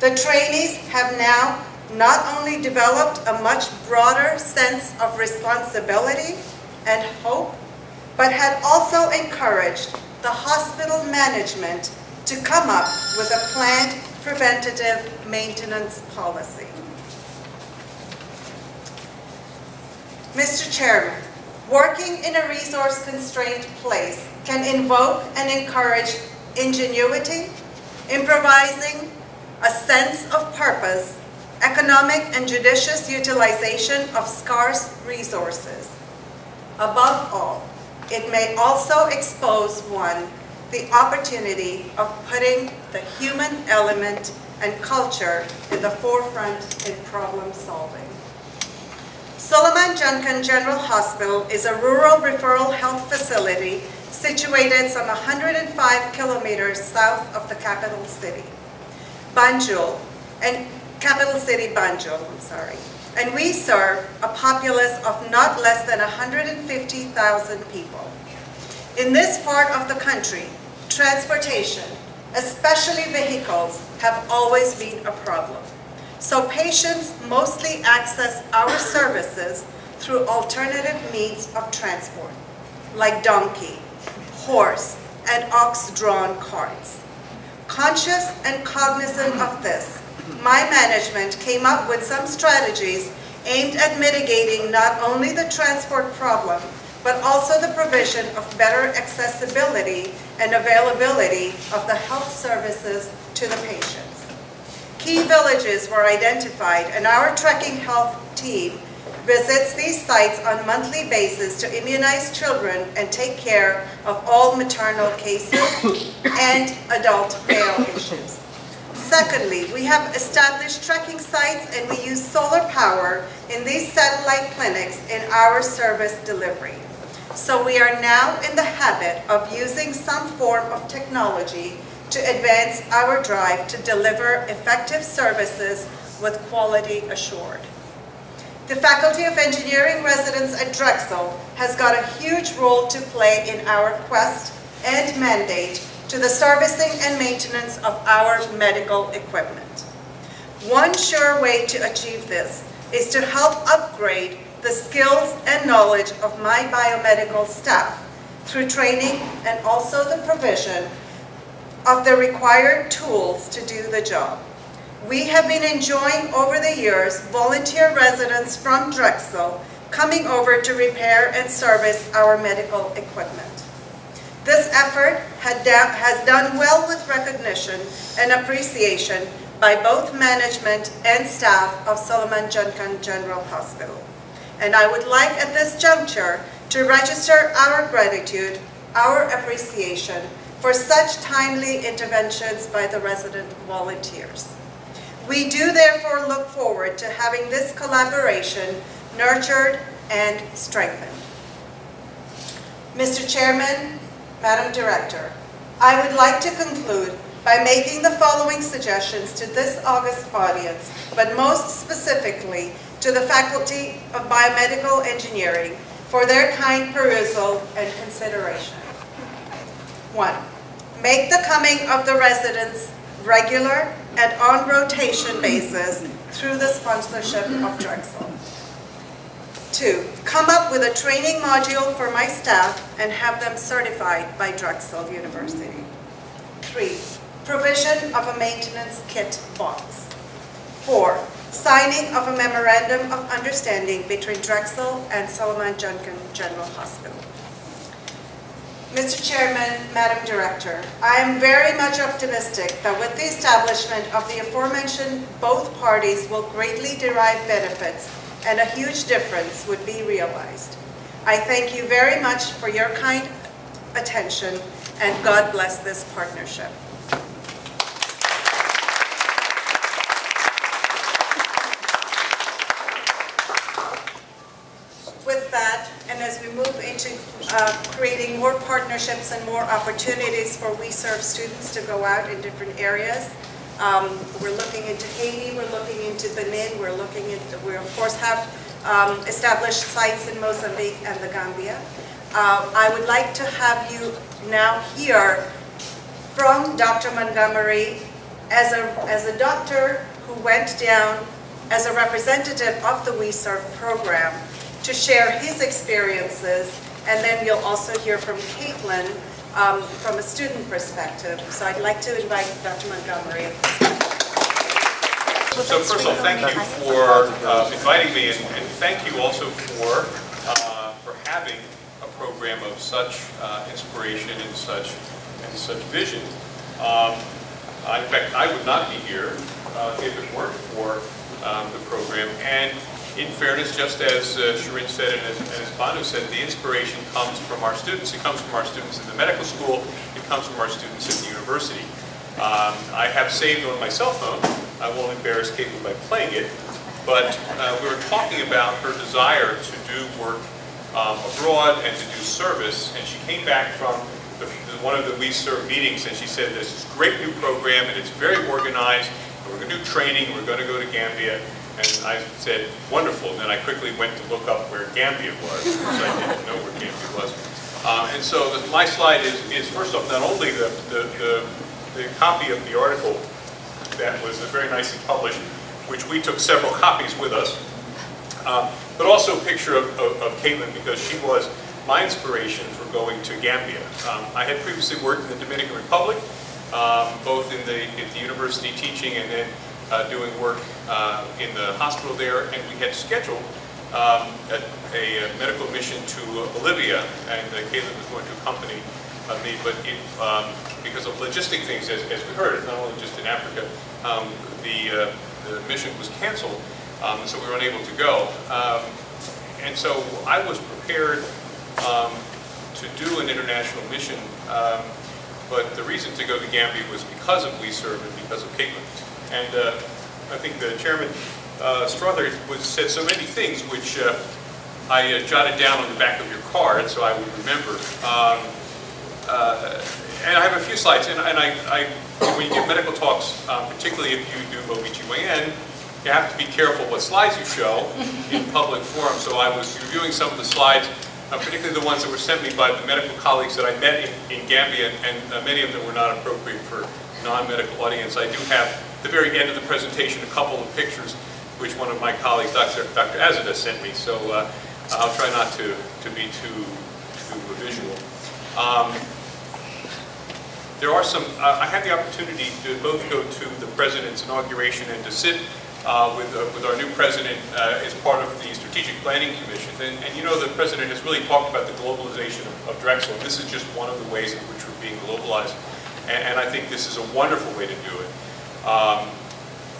Speaker 1: The trainees have now not only developed a much broader sense of responsibility and hope, but had also encouraged the hospital management to come up with a planned preventative maintenance policy. Mr. Chairman, working in a resource-constrained place can invoke and encourage ingenuity, improvising, a sense of purpose, economic and judicious utilization of scarce resources. Above all, it may also expose one the opportunity of putting the human element and culture in the forefront in problem solving. Solomon Juncan General Hospital is a rural referral health facility situated some 105 kilometers south of the capital city, Banjul, and and we serve a populace of not less than 150,000 people. In this part of the country, transportation, especially vehicles, have always been a problem. So patients mostly access our services through alternative means of transport, like donkey, horse, and ox-drawn carts. Conscious and cognizant of this, my management came up with some strategies aimed at mitigating not only the transport problem, but also the provision of better accessibility and availability of the health services to the patients. Key villages were identified, and our trekking health team visits these sites on a monthly basis to immunize children and take care of all maternal cases and adult male issues. Secondly, we have established trekking sites, and we use solar power in these satellite clinics in our service delivery. So we are now in the habit of using some form of technology to advance our drive to deliver effective services with quality assured. The Faculty of Engineering residents at Drexel has got a huge role to play in our quest and mandate to the servicing and maintenance of our medical equipment. One sure way to achieve this is to help upgrade the skills and knowledge of my biomedical staff through training and also the provision of the required tools to do the job. We have been enjoying over the years volunteer residents from Drexel coming over to repair and service our medical equipment. This effort has done well with recognition and appreciation by both management and staff of Solomon Juncan General Hospital. And I would like at this juncture to register our gratitude, our appreciation for such timely interventions by the resident volunteers. We do therefore look forward to having this collaboration nurtured and strengthened. Mr. Chairman, Madam Director, I would like to conclude by making the following suggestions to this august audience, but most specifically to the Faculty of Biomedical Engineering for their kind perusal and consideration. 1. Make the coming of the residents regular and on rotation basis through the sponsorship of Drexel. 2. Come up with a training module for my staff and have them certified by Drexel University. 3. Provision of a maintenance kit box. 4. Signing of a memorandum of understanding between Drexel and Solomon Junkin General Hospital. Mr. Chairman, Madam Director, I am very much optimistic that with the establishment of the aforementioned, both parties will greatly derive benefits and a huge difference would be realized. I thank you very much for your kind attention, and God bless this partnership. With that, and as we move into creating more partnerships and more opportunities for weServe students to go out in different areas, we're looking into Haiti, we're looking into Benin, we of course have established sites in Mozambique and the Gambia. I would like to have you now hear from Dr. Montgomery as a doctor who went down as a representative of the weServe program to share his experiences, and then you'll also hear from Caitlin from a student perspective. So I'd like to invite Dr. Montgomery.
Speaker 2: So first of all, thank you for inviting me, and thank you also for having a program of such inspiration and such vision. In fact, I would not be here if it weren't for the program. And in fairness, just as Shirin said and as Banu said, the inspiration comes from our students. It comes from our students in the medical school. It comes from our students in the university. I have saved on my cell phone. I won't embarrass Caitlin by playing it, but we were talking about her desire to do work abroad and to do service, and she came back from one of the weServe meetings, and she said, "There's this great new program, and it's very organized, and we're going to do training, we're going to go to Gambia." And I said, "Wonderful." And then I quickly went to look up where Gambia was, because I didn't know where Gambia was. And so my slide is first off, not only the copy of the article that was very nicely published, which we took several copies with us, but also a picture of Caitlin, because she was my inspiration for going to Gambia. I had previously worked in the Dominican Republic, both at the university teaching and then doing work in the hospital there, and we had scheduled a medical mission to Bolivia, and Caitlin was going to accompany me, but because of logistic things, as we heard, not only just in Africa, the mission was canceled, so we were unable to go. And so I was prepared to do an international mission, but the reason to go to Gambia was because of weServe and because of Caitlin. And I think the Chairman Strother said so many things which I jotted down on the back of your card so I would remember. And I have a few slides, and when you give medical talks, particularly if you do OBGYN, you have to be careful what slides you show in public forum. So I was reviewing some of the slides, particularly the ones that were sent me by the medical colleagues that I met in Gambia, and many of them were not appropriate for non-medical audience. I do have, at the very end of the presentation, a couple of pictures which one of my colleagues, Dr. Azada, sent me. So I'll try not to be too visual. There are some, I had the opportunity to both go to the President's inauguration and to sit with our new President as part of the Strategic Planning Commission. And you know, the President has really talked about the globalization of Drexel. This is just one of the ways in which we're being globalized. And I think this is a wonderful way to do it.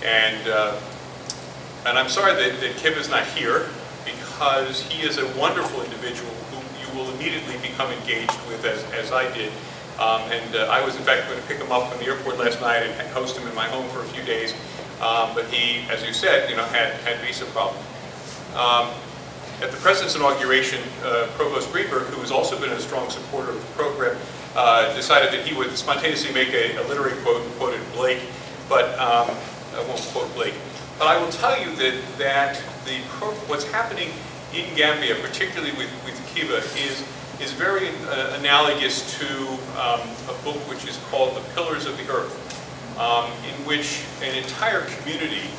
Speaker 2: And I'm sorry that Kim is not here, because he is a wonderful individual who you will immediately become engaged with, as I did. I was in fact going to pick him up from the airport last night and host him in my home for a few days. But he, as you said, had visa problems. At the President's inauguration, Provost Greenberg, who has also been a strong supporter of the program, decided that he would spontaneously make a literary quote and quoted Blake, but I won't quote Blake. But I will tell you that what's happening in Gambia, particularly with Kiba, is very analogous to a book which is called The Pillars of the Earth, in which an entire community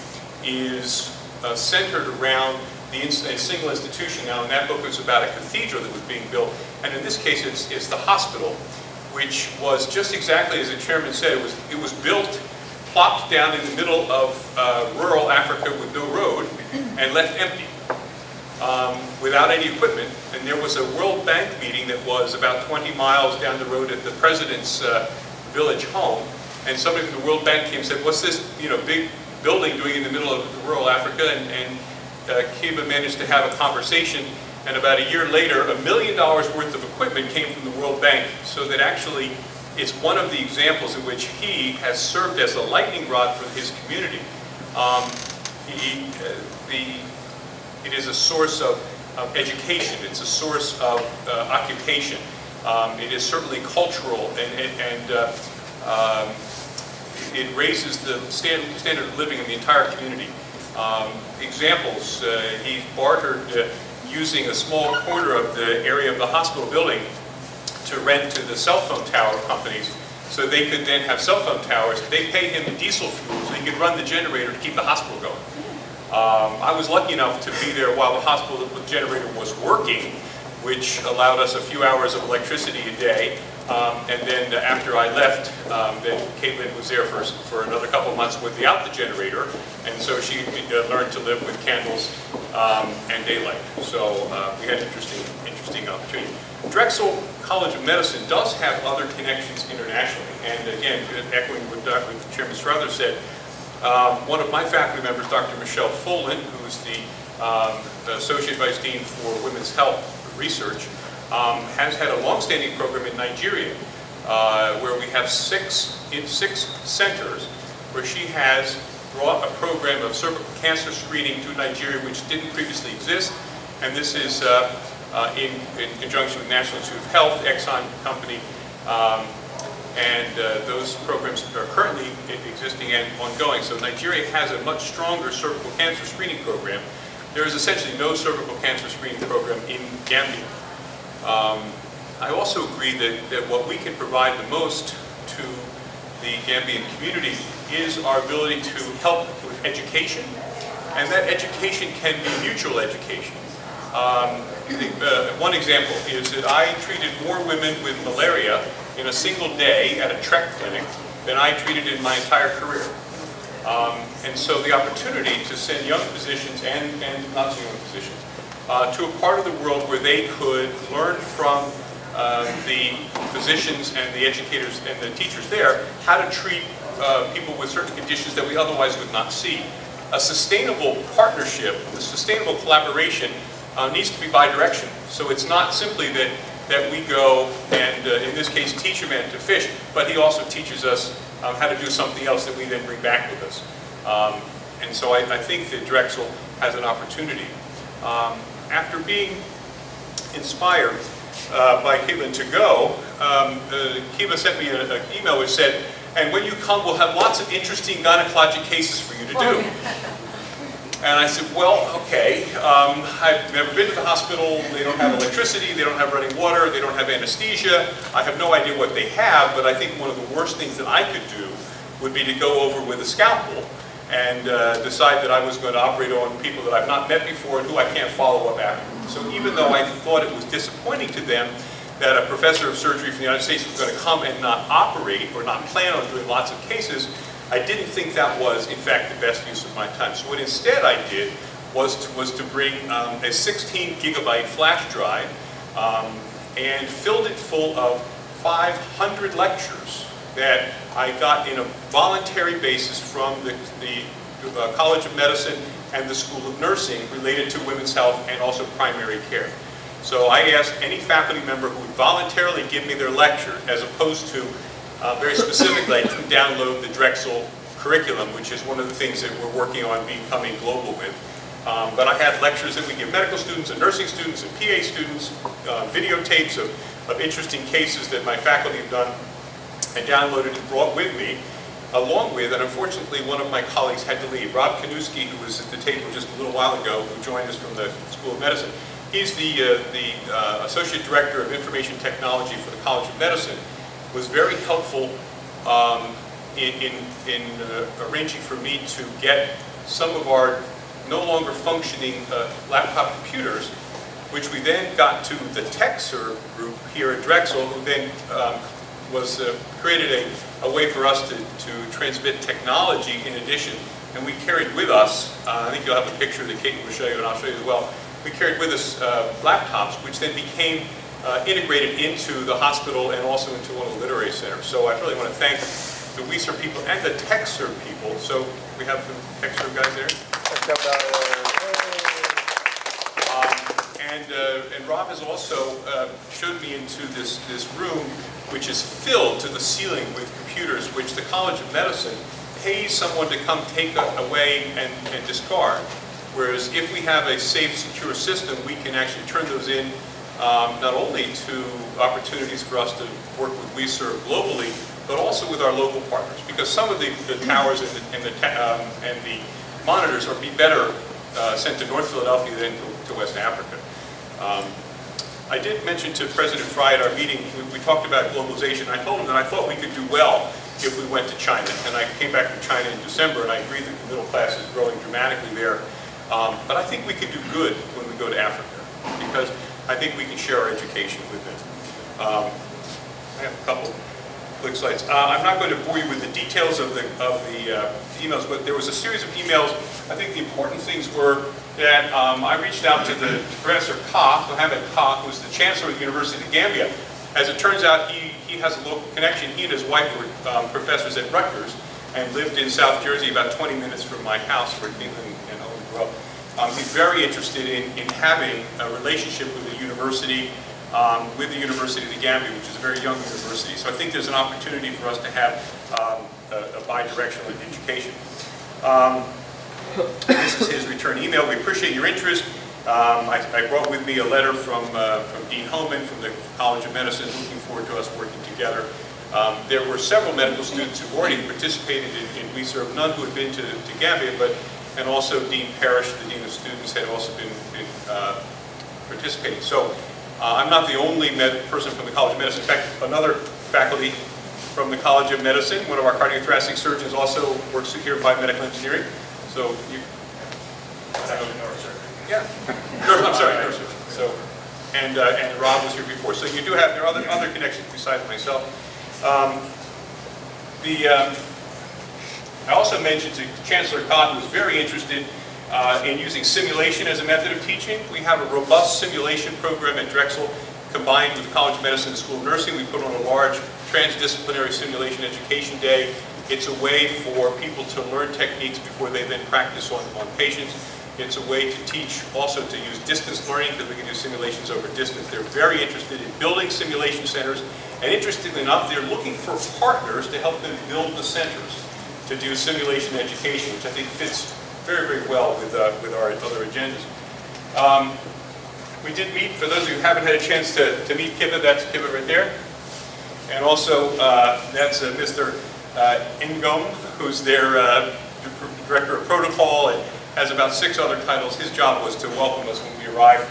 Speaker 2: is centered around a single institution. Now, in that book, it was about a cathedral that was being built, and in this case, it's the hospital, which was just exactly as the chairman said. It was built, plopped down in the middle of rural Africa with no road, and left empty, without any equipment. And there was a World Bank meeting that was about 20 miles down the road at the president's village home, and somebody from the World Bank came and said, "What's this, big building doing in the middle of rural Africa?" And Kiba managed to have a conversation, and about a year later, $1 million worth of equipment came from the World Bank, so that actually it's one of the examples in which he has served as a lightning rod for his community. It is a source of education, it's a source of occupation, it is certainly cultural, and it raises the standard of living in the entire community. Examples, he bartered using a small corner of the area of the hospital building to rent to the cell phone tower companies, so they could then have cell phone towers. They pay him diesel fuel so he could run the generator to keep the hospital going. I was lucky enough to be there while the hospital generator was working, which allowed us a few hours of electricity a day. And then after I left, then Caitlin was there for another couple of months without the generator, and so she learned to live with candles and daylight. So we had interesting opportunity. Drexel College of Medicine does have other connections internationally, and again, echoing what Chairman Strother said, one of my faculty members, Dr. Michelle Folan, who's the Associate Vice Dean for Women's Health Research, has had a long-standing program in Nigeria where we have six centers where she has brought a program of cervical cancer screening to Nigeria which didn't previously exist, and this is in conjunction with National Institute of Health, Exxon company, and those programs are currently existing and ongoing. So Nigeria has a much stronger cervical cancer screening program. There is essentially no cervical cancer screening program in Gambia. I also agree that what we can provide the most to the Gambian community is our ability to help with education, and that education can be mutual education. One example is that I treated more women with malaria in a single day at a Trek clinic than I treated in my entire career. And so the opportunity to send young physicians and not so young physicians to a part of the world where they could learn from the physicians and the educators and the teachers there how to treat people with certain conditions that we otherwise would not see. A sustainable partnership, a sustainable collaboration needs to be bidirectional. So it's not simply that we go and, in this case, teach a man to fish, but he also teaches us how to do something else that we then bring back with us. And so I think that Drexel has an opportunity. After being inspired by Caitlin to go, Kiba sent me an email which said, "And when you come, we'll have lots of interesting gynecologic cases for you to do." And I said, well, okay, I've never been to the hospital, they don't have electricity, they don't have running water, they don't have anesthesia, I have no idea what they have, but I think one of the worst things that I could do would be to go over with a scalpel and decide that I was going to operate on people that I've not met before and who I can't follow up after. So even though I thought it was disappointing to them that a professor of surgery from the United States was going to come and not operate or not plan on doing lots of cases, I didn't think that was, in fact, the best use of my time. So what instead I did was to bring a 16 gigabyte flash drive and filled it full of 500 lectures that I got in a voluntary basis from the College of Medicine and the School of Nursing related to women's health and also primary care. So I asked any faculty member who would voluntarily give me their lecture, as opposed to very specifically, I didn't download the Drexel curriculum, which is one of the things that we're working on becoming global with. But I had lectures that we give medical students and nursing students and PA students, videotapes of of interesting cases that my faculty have done and downloaded and brought with me, along with, and unfortunately one of my colleagues had to leave, Rob Kanuski, who was at the table just a little while ago, who joined us from the School of Medicine. He's the Associate Director of Information Technology for the College of Medicine, was very helpful in arranging for me to get some of our no longer functioning laptop computers, which we then got to the TechServe group here at Drexel, who then created a way for us to transmit technology in addition. And we carried with us, I think you'll have a picture that Kate will show you, and I'll show you as well. We carried with us laptops, which then became integrated into the hospital and also into one of the literary centers. So I really want to thank the weServe people and the TechServe people. So we have the TechServe guys there. And Rob has also showed me into this room, which is filled to the ceiling with computers, which the College of Medicine pays someone to come take away and discard. Whereas if we have a safe, secure system, we can actually turn those in not only to opportunities for us to work with weServe globally, but also with our local partners. Because some of the towers and the monitors are better sent to North Philadelphia than to West Africa. I did mention to President Fry at our meeting, we talked about globalization. I told him that I thought we could do well if we went to China. And I came back from China in December, and I agree that the middle class is growing dramatically there. But I think we could do good when we go to Africa, because I think we can share our education with them. I have a couple quick slides. I'm not going to bore you with the details of the emails, but there was a series of emails. I think the important things were that I reached out to the Professor Mohammed Ka, who's the Chancellor of the University of the Gambia. As it turns out, he has a local connection. He and his wife were professors at Rutgers and lived in South Jersey, about 20 minutes from my house where Caitlin and Owen grew up. He's very interested in having a relationship with the University of the Gambia, which is a very young university. So I think there's an opportunity for us to have a bi-directional education. This is his return email. We appreciate your interest. I brought with me a letter from Dean Homan from the College of Medicine, looking forward to us working together. There were several medical students who already participated in weServe, none who had been to Gambia, and also Dean Parrish, the Dean of Students, had also been participating. So I'm not the only person from the College of Medicine. In fact, another faculty from the College of Medicine, one of our cardiothoracic surgeons, also works here in biomedical engineering. So you... Yeah. I'm sorry, nurses. So, and Rob was here before. So you do have, there are other connections besides myself. I also mentioned to Chancellor Ka, who was very interested in using simulation as a method of teaching. We have a robust simulation program at Drexel, combined with the College of Medicine and School of Nursing. We put on a large transdisciplinary simulation education day. It's a way for people to learn techniques before they then practice on patients. It's a way to teach, also to use distance learning, because we can do simulations over distance. They're very interested in building simulation centers, and interestingly enough, they're looking for partners to help them build the centers to do simulation education, which I think fits very, very well with our other agendas. We did meet, for those of you who haven't had a chance to meet Kiva, that's Kiva right there. And also, that's Mr. Ngom, who's their Director of Protocol, and has about 6 other titles. His job was to welcome us when we arrived.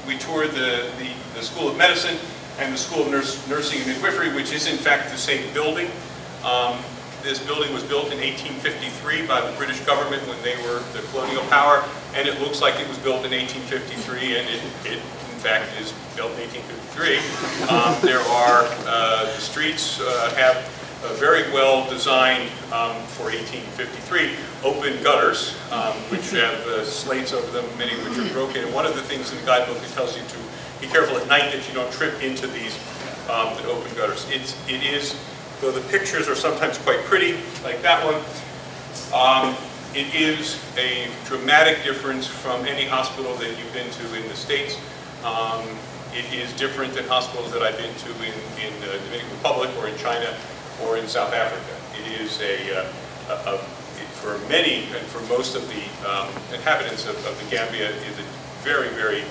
Speaker 2: We toured the School of Medicine and the School of Nursing and Midwifery, which is in fact the same building. This building was built in 1853 by the British government when they were the colonial power, and it looks like it was built in 1853, and it in fact is built in 1853. There are, the streets have very well designed for 1853 open gutters, which have slates over them, many of which are broken. And one of the things in the guidebook, it tells you to be careful at night that you don't trip into these open gutters. It is, though the pictures are sometimes quite pretty, like that one, it is a dramatic difference from any hospital that you've been to in the States. It is different than hospitals that I've been to in the Dominican Republic or in China or in South Africa. It is for many and for most of the inhabitants of the Gambia, is a very, very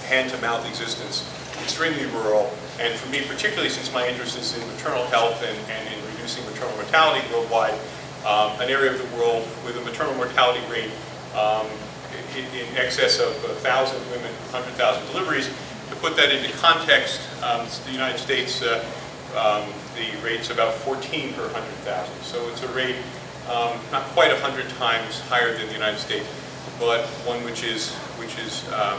Speaker 2: hand-to-mouth existence, extremely rural, and for me, particularly since my interest is in maternal health and in reducing maternal mortality worldwide, an area of the world with a maternal mortality rate in excess of 1,000 women, 100,000 deliveries. To put that into context, the United States, the rate's about 14 per 100,000. So it's a rate not quite 100 times higher than the United States, but one which is a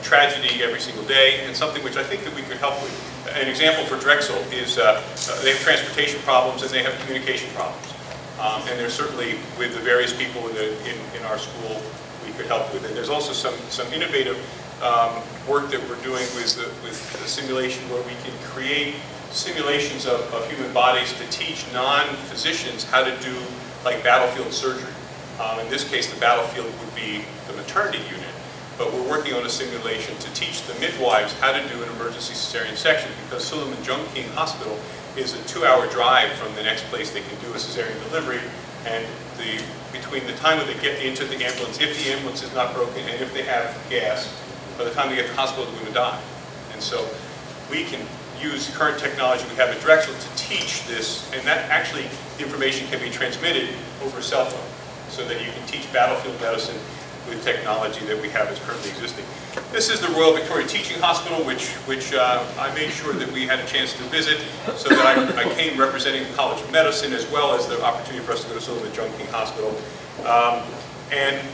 Speaker 2: tragedy every single day, and something which I think that we could help with. An example for Drexel is they have transportation problems and they have communication problems. And there's certainly, with the various people in our school, we could help with. And there's also some innovative work that we're doing with the simulation, where we can create simulations of human bodies to teach non-physicians how to do like battlefield surgery. In this case, the battlefield would be the maternity unit. But we're working on a simulation to teach the midwives how to do an emergency cesarean section, because Suleiman King Hospital is a 2-hour drive from the next place they can do a cesarean delivery. And between the time that they get into the ambulance, if the ambulance is not broken and if they have gas, by the time they get to the hospital, they're going to die. And so we can use current technology we have at Drexel to teach this, and that actually, the information can be transmitted over a cell phone, so that you can teach battlefield medicine with technology that we have as currently existing. This is the Royal Victoria Teaching Hospital, which I made sure that we had a chance to visit, so that I came representing the College of Medicine, as well as the opportunity for us to go to Suleiman King Hospital. And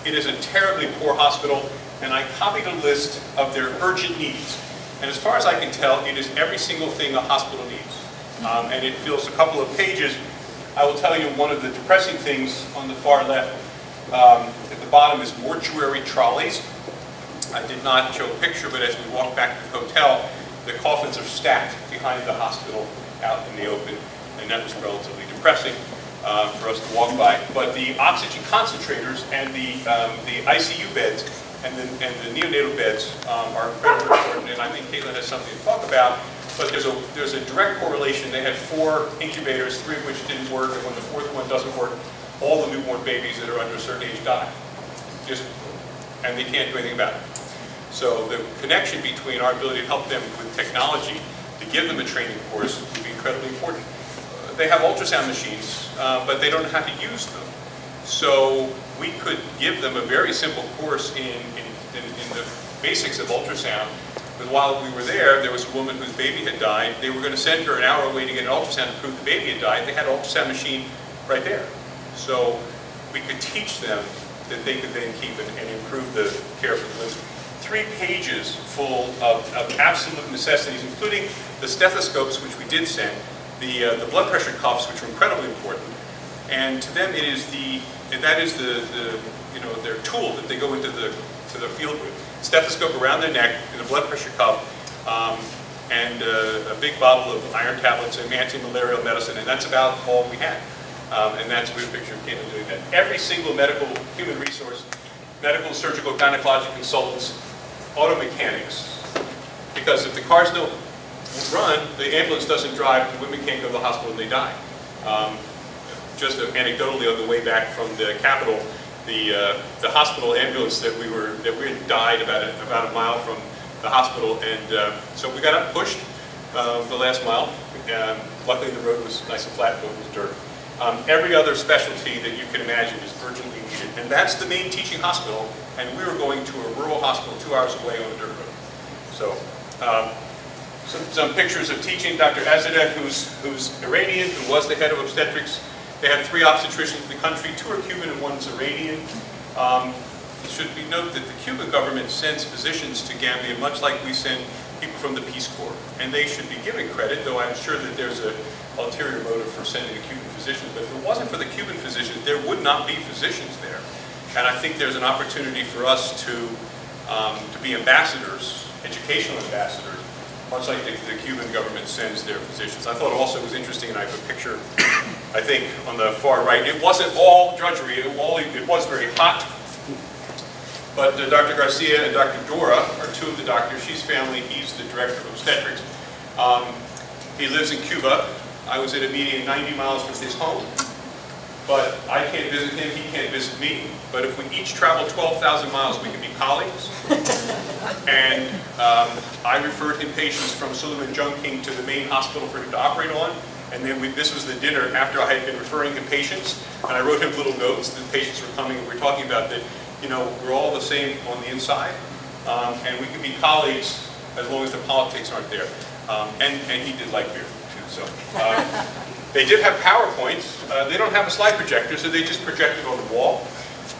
Speaker 2: it is a terribly poor hospital, and I copied a list of their urgent needs. And as far as I can tell, it is every single thing a hospital needs. And it fills a couple of pages. I will tell you one of the depressing things on the far left. At the bottom is mortuary trolleys. I did not show a picture, but as we walk back to the hotel, the coffins are stacked behind the hospital out in the open, and that was relatively depressing for us to walk by. But the oxygen concentrators and the ICU beds and the neonatal beds are incredibly important, and I think Caitlin has something to talk about. But there's a direct correlation. They had 4 incubators, 3 of which didn't work, and when the 4th one doesn't work, all the newborn babies that are under a certain age die. And they can't do anything about it. So the connection between our ability to help them with technology, to give them a training course, would be incredibly important. They have ultrasound machines, but they don't know how to use them. So we could give them a very simple course in the basics of ultrasound. But while we were there was a woman whose baby had died. They were going to send her an hour away to get an ultrasound to prove the baby had died. They had an ultrasound machine right there. So we could teach them that they could then keep and improve the care for the limbs. 3 pages full of absolute necessities, including the stethoscopes, which we did send, the blood pressure cuffs, which are incredibly important. And to them, that is their tool that they go into the field with. Stethoscope around their neck and a blood pressure cuff, and a big bottle of iron tablets and anti-malarial medicine, and that's about all we had. And that's a good picture of Caitlin doing that. Every single medical human resource, medical, surgical, gynecologic consultants, auto mechanics, because if the cars don't run, the ambulance doesn't drive, the women can't go to the hospital and they die. Just anecdotally, on the way back from the Capitol, the hospital ambulance that we had died about a mile from the hospital, and so we got up, pushed the last mile. Luckily, the road was nice and flat, but it was dirt. Every other specialty that you can imagine is urgently needed, and that's the main teaching hospital. And we were going to a rural hospital 2 hours away on a dirt road. So, some pictures of teaching. Dr. Azadeh, who's Iranian, who was the head of obstetrics. They have 3 obstetricians in the country. 2 are Cuban and 1 is Iranian. It should be noted that the Cuban government sends physicians to Gambia, much like we send people from the Peace Corps. And they should be given credit, though I'm sure that there's an ulterior motive for sending the Cuban physicians. But if it wasn't for the Cuban physicians, there would not be physicians there. And I think there's an opportunity for us to be ambassadors, educational ambassadors, much like the Cuban government sends their physicians. I thought also it was interesting, and I have a picture, I think, on the far right. It wasn't all drudgery. It was very hot. But Dr. Garcia and Dr. Dora are 2 of the doctors. She's family. He's the director of obstetrics. He lives in Cuba. I was at a meeting 90 miles from his home. But I can't visit him. He can't visit to me, but if we each travel 12,000 miles, we can be colleagues. And I referred him patients from Suleiman Junking to the main hospital for him to operate on. And then this was the dinner after I had been referring him patients. And I wrote him little notes that patients were coming. And we were talking about that, you know, we're all the same on the inside. And we can be colleagues as long as the politics aren't there. And he did like beer, too. So they did have PowerPoints. They don't have a slide projector, so they just projected on the wall.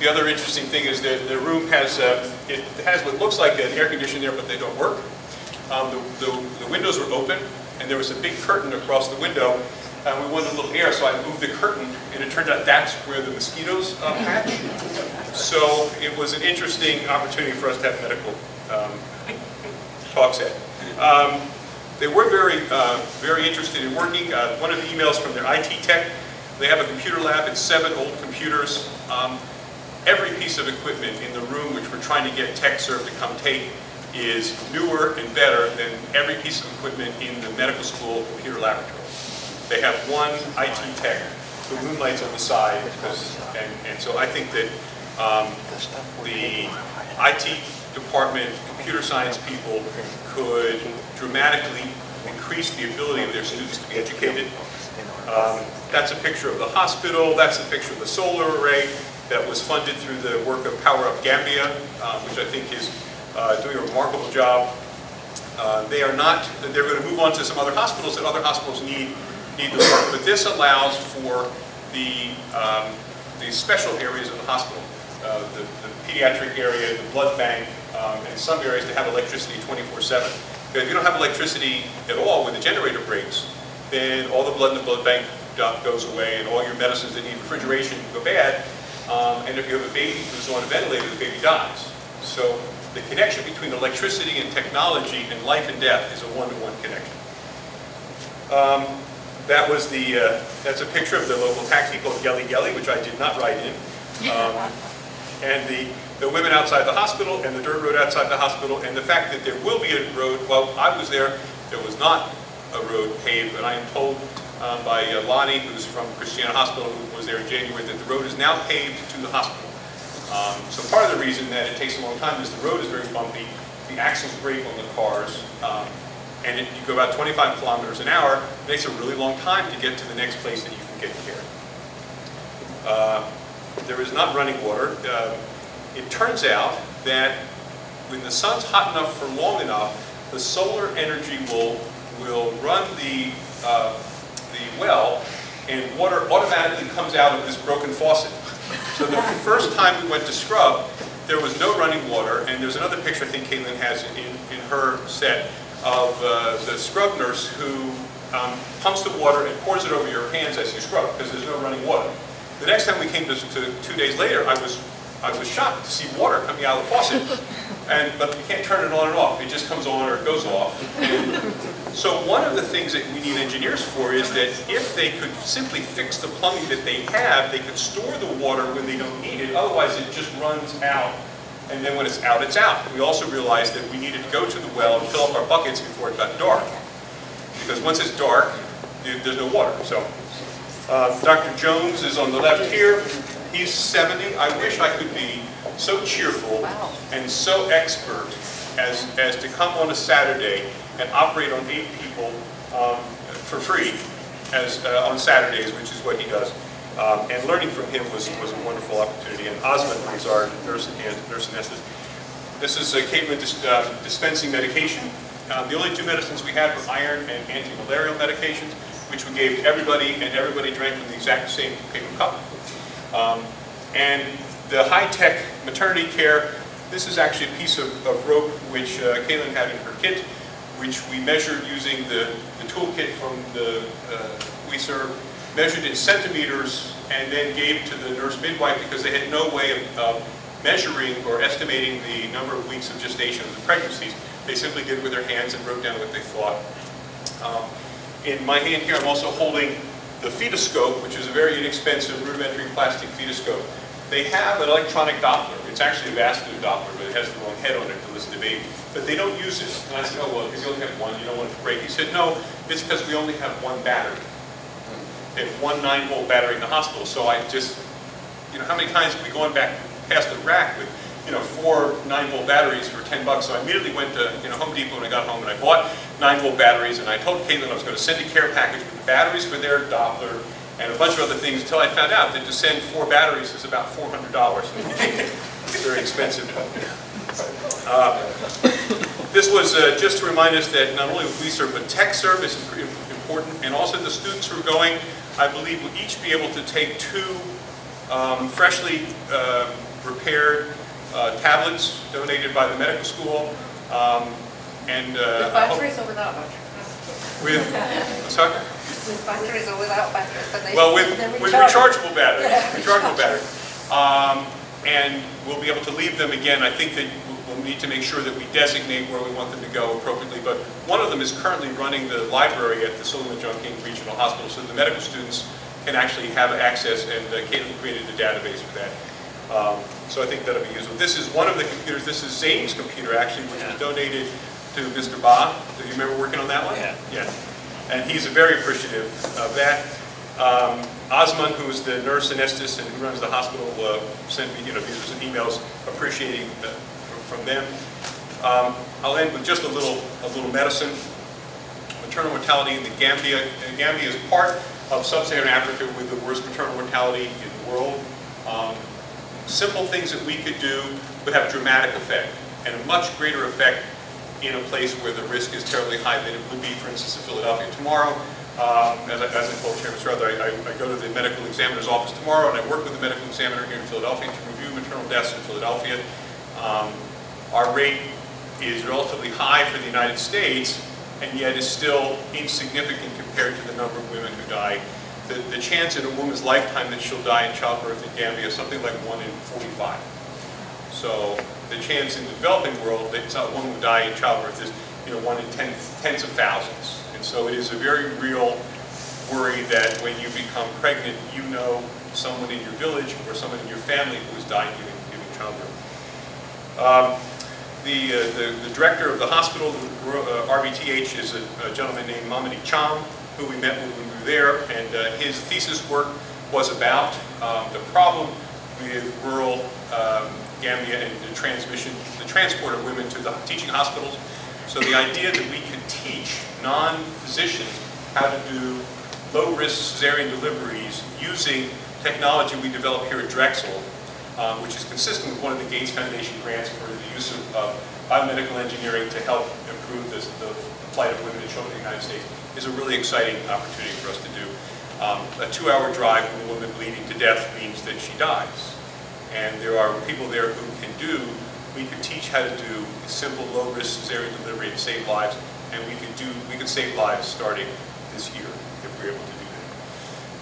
Speaker 2: The other interesting thing is that the room has, it has what looks like an air conditioner there, but they don't work. The windows were open, and there was a big curtain across the window. We wanted a little air, so I moved the curtain, and it turned out that's where the mosquitoes hatch. So it was an interesting opportunity for us to have medical talks at. They were very interested in working. One of the emails from their IT tech, they have a computer lab. It's 7 old computers. Every piece of equipment in the room which we're trying to get TechServe to come take is newer and better than every piece of equipment in the medical school computer laboratory. They have one IT tech who moonlights on the side, and so I think that the IT department, computer science people could dramatically increase the ability of their students to be educated. That's a picture of the hospital. That's a picture of the solar array that was funded through the work of Power Up Gambia, which I think is doing a remarkable job. They're going to move on to some other hospitals, and other hospitals need the work. But this allows for the special areas of the hospital, the pediatric area, the blood bank, and some areas to have electricity 24/7. Because if you don't have electricity at all when the generator breaks, then all the blood in the blood bank goes away, and all your medicines that need refrigeration go bad. And if you have a baby who's on a ventilator, the baby dies. So the connection between electricity and technology and life and death is a one-to-one connection. That's a picture of the local taxi called Gelly Gelly, which I did not ride in. And the women outside the hospital, and the dirt road outside the hospital, and the fact that there will be a road. Well, I was there was not a road paved, but I am told by Lonnie, who's from Christiana Hospital, who was there in January, that the road is now paved to the hospital. So part of the reason that it takes a long time is the road is very bumpy, the axles break on the cars, and you go about 25 kilometers an hour. It takes a really long time to get to the next place that you can get care. There is not running water. It turns out that when the sun's hot enough for long enough, the solar energy will run the well, and water automatically comes out of this broken faucet. So the first time we went to scrub, there was no running water, and there's another picture I think Caitlin has in her set of the scrub nurse who pumps the water and pours it over your hands as you scrub, because there's no running water. The next time we came to 2 days later, I was shocked to see water coming out of the faucet, but you can't turn it on and off. It just comes on or it goes off. And so one of the things that we need engineers for is that if they could simply fix the plumbing that they have, they could store the water when they don't need it. Otherwise, it just runs out, and then when it's out, it's out. We also realized that we needed to go to the well and fill up our buckets before it got dark, because once it's dark, there's no water. So Dr. Jones is on the left here. He's 70. I wish I could be so cheerful and so expert as to come on a Saturday and operate on 8 people for free on Saturdays, which is what he does. And learning from him was a wonderful opportunity. And Osmond is our nurse anesthetist. This is Caitlin dispensing medication. The only 2 medicines we had were iron and anti-malarial medications, which we gave to everybody, and everybody drank from the exact same paper cup. And the high-tech maternity care, this is actually a piece of rope which Caitlin had in her kit, which we measured using the toolkit from the weServe, measured in centimeters, and then gave to the nurse midwife because they had no way of measuring or estimating the number of weeks of gestation of the pregnancies. They simply did it with their hands and wrote down what they thought. In my hand here, I'm also holding the fetoscope, which is a very inexpensive rudimentary plastic fetoscope. They have an electronic Doppler. It's actually a vascular Doppler, but it has the wrong head on it to listen to baby. But they don't use it. And I said, oh, well, because you only have one, you don't want it to break. He said, no, it's because we only have one battery. They have one 9-volt battery in the hospital. So I just how many times have we gone back past the rack with 4 9-volt batteries for $10. So I immediately went to Home Depot when I got home, and I bought 9-volt batteries, and I told Caitlin I was going to send a care package with the batteries for their Doppler and a bunch of other things, until I found out that to send 4 batteries is about $400. It's very expensive. This was just to remind us that not only weServe, but TechServe is important, and also the students who are going, I believe, will each be able to take 2 freshly repaired tablets donated by the medical school.
Speaker 7: With batteries or without batteries?
Speaker 2: I'm sorry?
Speaker 7: With batteries or without batteries? But
Speaker 2: Well, with rechargeable batteries. Rechargeable batteries. And we'll be able to leave them again. I think that we'll need to make sure that we designate where we want them to go appropriately. But one of them is currently running the library at the Sullivan John King Regional Hospital, so the medical students can actually have access, and Caitlin created the database for that. So I think that'll be useful. This is one of the computers. This is Zane's computer, actually, which was donated to Mr. Ba. Do you remember working on that one? Yeah. And he's very appreciative of that. Osman, who's the nurse anesthetist and who runs the hospital, sent me these are some emails appreciating from them. I'll end with just a little medicine. Maternal mortality in the Gambia. Gambia is part of sub-Saharan Africa with the worst maternal mortality in the world. Simple things that we could do would have a dramatic effect, and a much greater effect in a place where the risk is terribly high than it would be, for instance, in Philadelphia. Tomorrow, as I told Chairman Strother, I go to the medical examiner's office tomorrow, and I work with the medical examiner here in Philadelphia to review maternal deaths in Philadelphia. Our rate is relatively high for the United States, and yet is still insignificant compared to the number of women who die. The chance in a woman's lifetime that she'll die in childbirth in Gambia is something like 1 in 45. So the chance in the developing world that a woman will die in childbirth is 1 in tens of thousands. And so it is a very real worry that when you become pregnant, you know someone in your village or someone in your family who has died giving childbirth. The director of the hospital, RBTH, is a gentleman named Mamadi Cham, who we met when we were there, and his thesis work was about the problem with rural Gambia and the transport of women to the teaching hospitals. So the idea that we could teach non-physicians how to do low-risk cesarean deliveries using technology we developed here at Drexel, which is consistent with one of the Gates Foundation grants for the use of biomedical engineering to help improve the plight of women and children in the United States, is a really exciting opportunity for us to do. A 2-hour drive from a woman bleeding to death means that she dies. And there are people there who we could teach how to do simple low-risk cesarean delivery and save lives, and we could save lives starting this year if we're able to do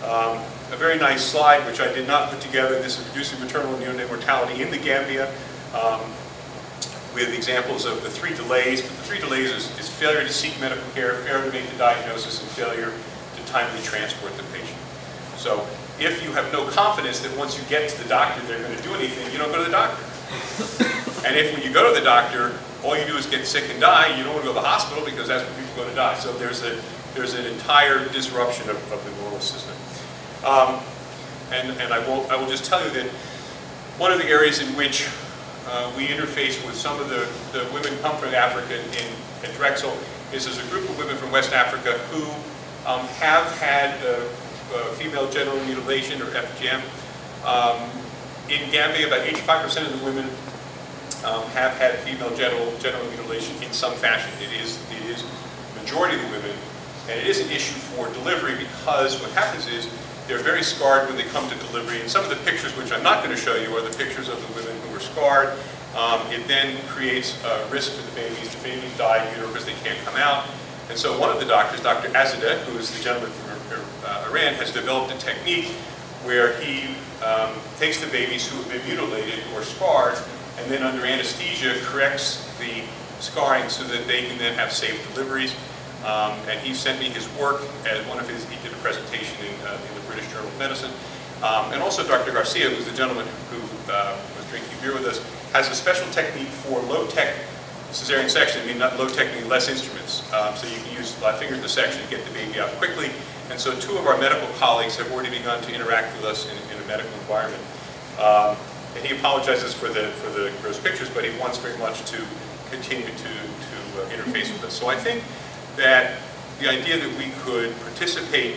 Speaker 2: that. A very nice slide, which I did not put together. This is reducing maternal and neonatal mortality in the Gambia, with examples of the 3 delays. But the 3 delays is failure to seek medical care, failure to make the diagnosis, and failure to timely transport the patient. So if you have no confidence that once you get to the doctor they're going to do anything, you don't go to the doctor. And if when you go to the doctor, all you do is get sick and die, you don't want to go to the hospital because that's where people go to die. So there's an entire disruption of the normal system. And I will just tell you that one of the areas in which we interface with some of the women who come from Africa at Drexel is there's a group of women from West Africa who have had female genital mutilation, or FGM. In Gambia, about 85% of the women have had female genital mutilation in some fashion. It is the majority of the women, and it is an issue for delivery because what happens is they're very scarred when they come to delivery. And some of the pictures, which I'm not going to show you, are the pictures of the women who were scarred. It then creates a risk for the babies. The babies die in utero because they can't come out. And so one of the doctors, Dr. Azadeh, who is the gentleman from Iran, has developed a technique where he takes the babies who have been mutilated or scarred, and then under anesthesia corrects the scarring so that they can then have safe deliveries. And he sent me his work as one of his, he did a presentation in the British Journal of Medicine. And also Dr. Garcia, who's the gentleman who was drinking beer with us, has a special technique for low-tech cesarean section. I mean, not low-tech, meaning less instruments. So you can use finger dissection to get the baby out quickly. And so 2 of our medical colleagues have already begun to interact with us in a medical environment. And he apologizes for the gross pictures, but he wants very much to continue to interface with us. So I think that the idea that we could participate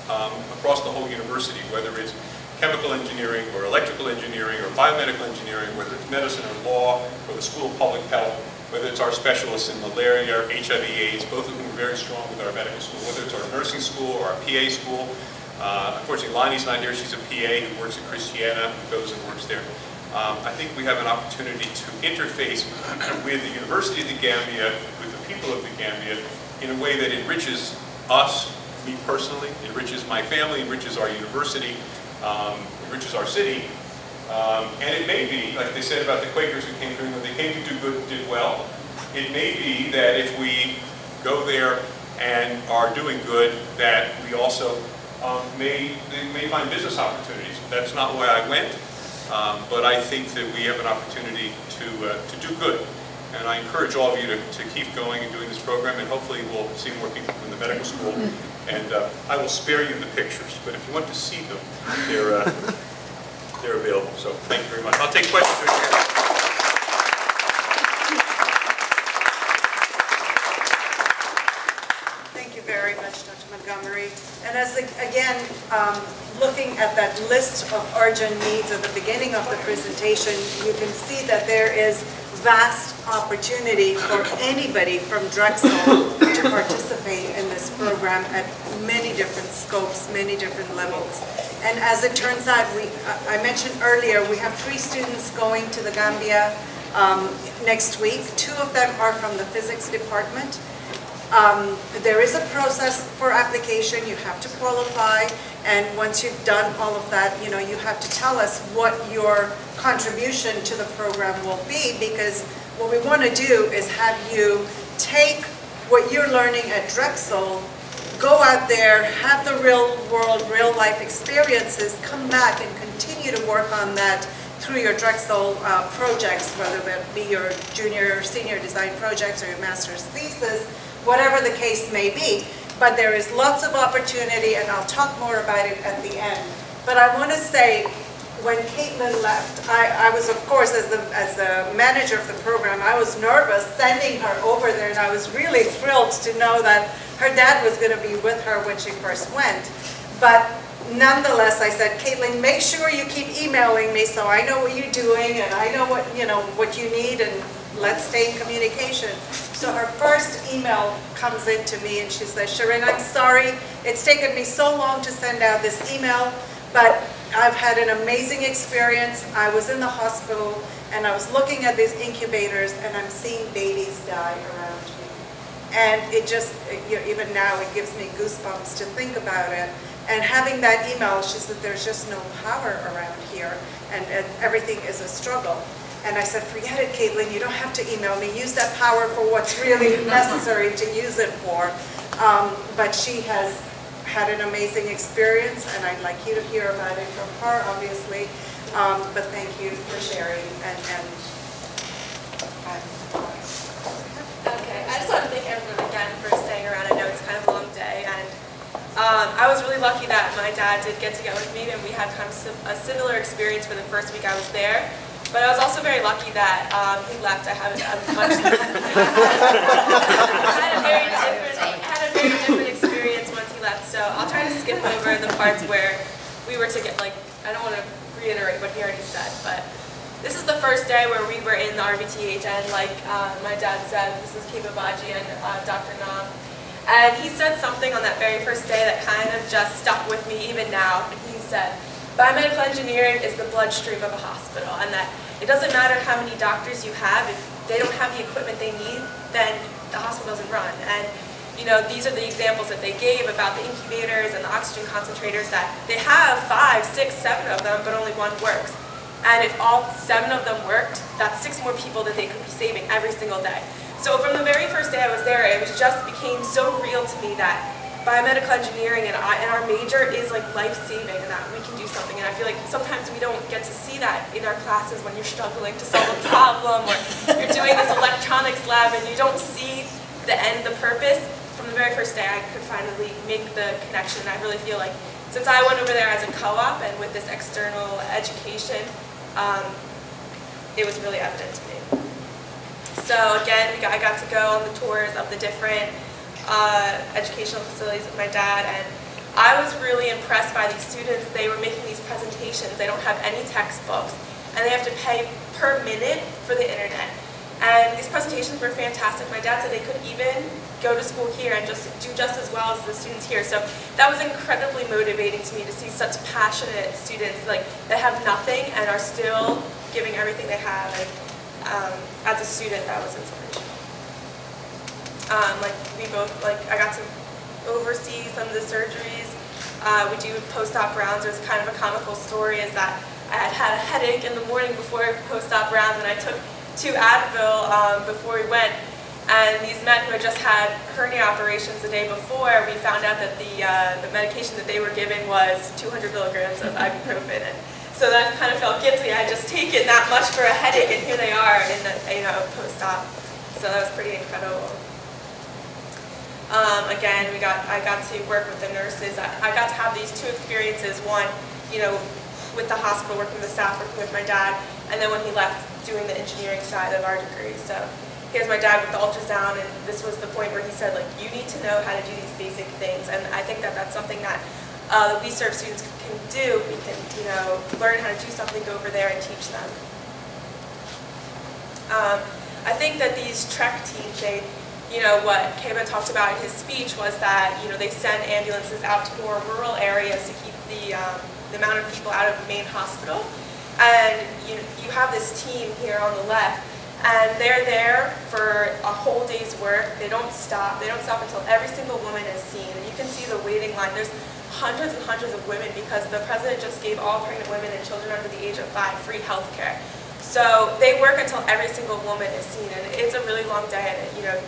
Speaker 2: across the whole university, whether it's chemical engineering or electrical engineering or biomedical engineering, whether it's medicine or law or the School of Public Health, whether it's our specialists in malaria or HIV/AIDS, both of whom are very strong with our medical school, whether it's our nursing school or our PA school. Unfortunately, Lonnie's not here. She's a PA who works at Christiana, who goes and works there. I think we have an opportunity to interface with the University of the Gambia, with the people of the Gambia, in a way that enriches us, me personally, enriches my family, enriches our university, enriches our city. And it may be, like they said about the Quakers who came through, when they came to do good, did well. It may be that if we go there and are doing good, that we also may find business opportunities. That's not why I went, but I think that we have an opportunity to do good. And I encourage all of you to keep going and doing this program, and hopefully we'll see more people from the medical school. And I will spare you the pictures, but if you want to see them, they're available. So thank you very much. I'll take questions right here.
Speaker 1: Thank you very much, Dr. Montgomery. And as again, looking at that list of urgent needs at the beginning of the presentation, you can see that there is vast opportunity for anybody from Drexel to participate in this program at many different scopes, many different levels. And as it turns out, I mentioned earlier, we have 3 students going to the Gambia next week. 2 of them are from the physics department. There is a process for application. You have to qualify, and once you've done all of that, you have to tell us what your contribution to the program will be, because what we want to do is have you take what you're learning at Drexel, go out there, have the real world, real life experiences, come back and continue to work on that through your Drexel projects, whether that be your junior or senior design projects or your master's thesis, whatever the case may be. But there is lots of opportunity, and I'll talk more about it at the end. But I want to say, when Caitlin left, I was, of course, as the manager of the program, I was nervous sending her over there, and I was really thrilled to know that her dad was going to be with her when she first went. But nonetheless, I said, Caitlin, make sure you keep emailing me so I know what you're doing and I know what you need, and let's stay in communication. So her first email comes in to me and she says, Shirin, I'm sorry, it's taken me so long to send out this email, but I've had an amazing experience. I was in the hospital and I was looking at these incubators and I'm seeing babies die around me. And it just, even now, it gives me goosebumps to think about it. And having that email, she said, there's just no power around here and everything is a struggle. And I said, forget it, Caitlin, you don't have to email me. Use that power for what's really necessary to use it for. But she has had an amazing experience, and I'd like you to hear about it from her, obviously. But thank you for sharing.
Speaker 8: Okay, I just want to thank everyone again for staying around. I know it's kind of a long day, and I was really lucky that my dad did get to go with me, and we had kind of a similar experience for the first week I was there. But I was also very lucky that he left. I had a very different experience once he left. So I'll try to skip over the parts where we were to get, I don't want to reiterate what he already said, but this is the first day where we were in the RBTH, and like my dad said, this is Kibabaji and Dr. Nam. And he said something on that very first day that kind of just stuck with me even now. He said, biomedical engineering is the bloodstream of a hospital, and that it doesn't matter how many doctors you have, if they don't have the equipment they need, then the hospital doesn't run. And these are the examples that they gave about the incubators and the oxygen concentrators, that they have 5, 6, 7 of them, but only one works. And if all 7 of them worked, that's 6 more people that they could be saving every single day. So from the very first day I was there, it just became so real to me that biomedical engineering and our major is like life-saving, and that we can do something. And I feel like sometimes we don't get to see that in our classes when you're struggling to solve a problem, or you're doing this electronics lab and you don't see the end, the purpose. From the very first day I could finally make the connection. I really feel like since I went over there as a co-op and with this external education, it was really evident to me. So again, I got to go on the tours of the different educational facilities with my dad, and I was really impressed by these students. They were making these presentations. They don't have any textbooks, and they have to pay per minute for the internet. And these presentations were fantastic. My dad said they could even go to school here and just do just as well as the students here. So that was incredibly motivating to me to see such passionate students like that have nothing and are still giving everything they have. And as a student, that was inspirational. I got to oversee some of the surgeries. We do post-op rounds. There's kind of a comical story is that I had a headache in the morning before post-op rounds, and I took 2 Advil before we went. And these men who had just had hernia operations the day before, we found out that the medication that they were given was 200 milligrams of ibuprofen. And so that kind of felt guilty. I had just taken that much for a headache, and here they are in the post-op. So that was pretty incredible. Again, I got to work with the nurses. I got to have these 2 experiences. One, with the hospital, working with the staff, working with my dad, and then when he left, doing the engineering side of our degree. So here's my dad with the ultrasound, and this was the point where he said, like, you need to know how to do these basic things. And I think that that's something that the weServe students can do. We can, learn how to do something, go over there and teach them. I think that these Trek teams, what Keba talked about in his speech was that, they send ambulances out to more rural areas to keep the amount of people out of the main hospital. And you have this team here on the left, and they're there for a whole day's work. They don't stop. They don't stop until every single woman is seen. And you can see the waiting line. There's hundreds and hundreds of women because the president just gave all pregnant women and children under the age of 5 free health care. So they work until every single woman is seen, and it's a really long day. And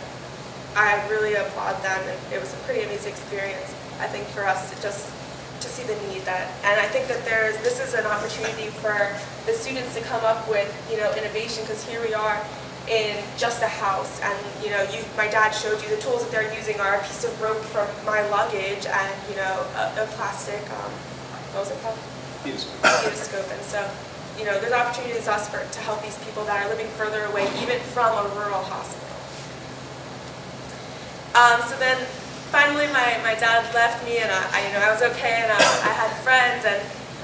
Speaker 8: I really applaud them, and it was a pretty amazing experience, I think, for us to see the need and I think that this is an opportunity for the students to come up with, innovation, because here we are in just a house, and, my dad showed you the tools that they're using are a piece of rope from my luggage and, a plastic, what was it called? Mutoscope. And so, there's opportunities to help these people that are living further away, even from a rural hospital. So then, finally, my dad left me, and I was okay, and I had friends, and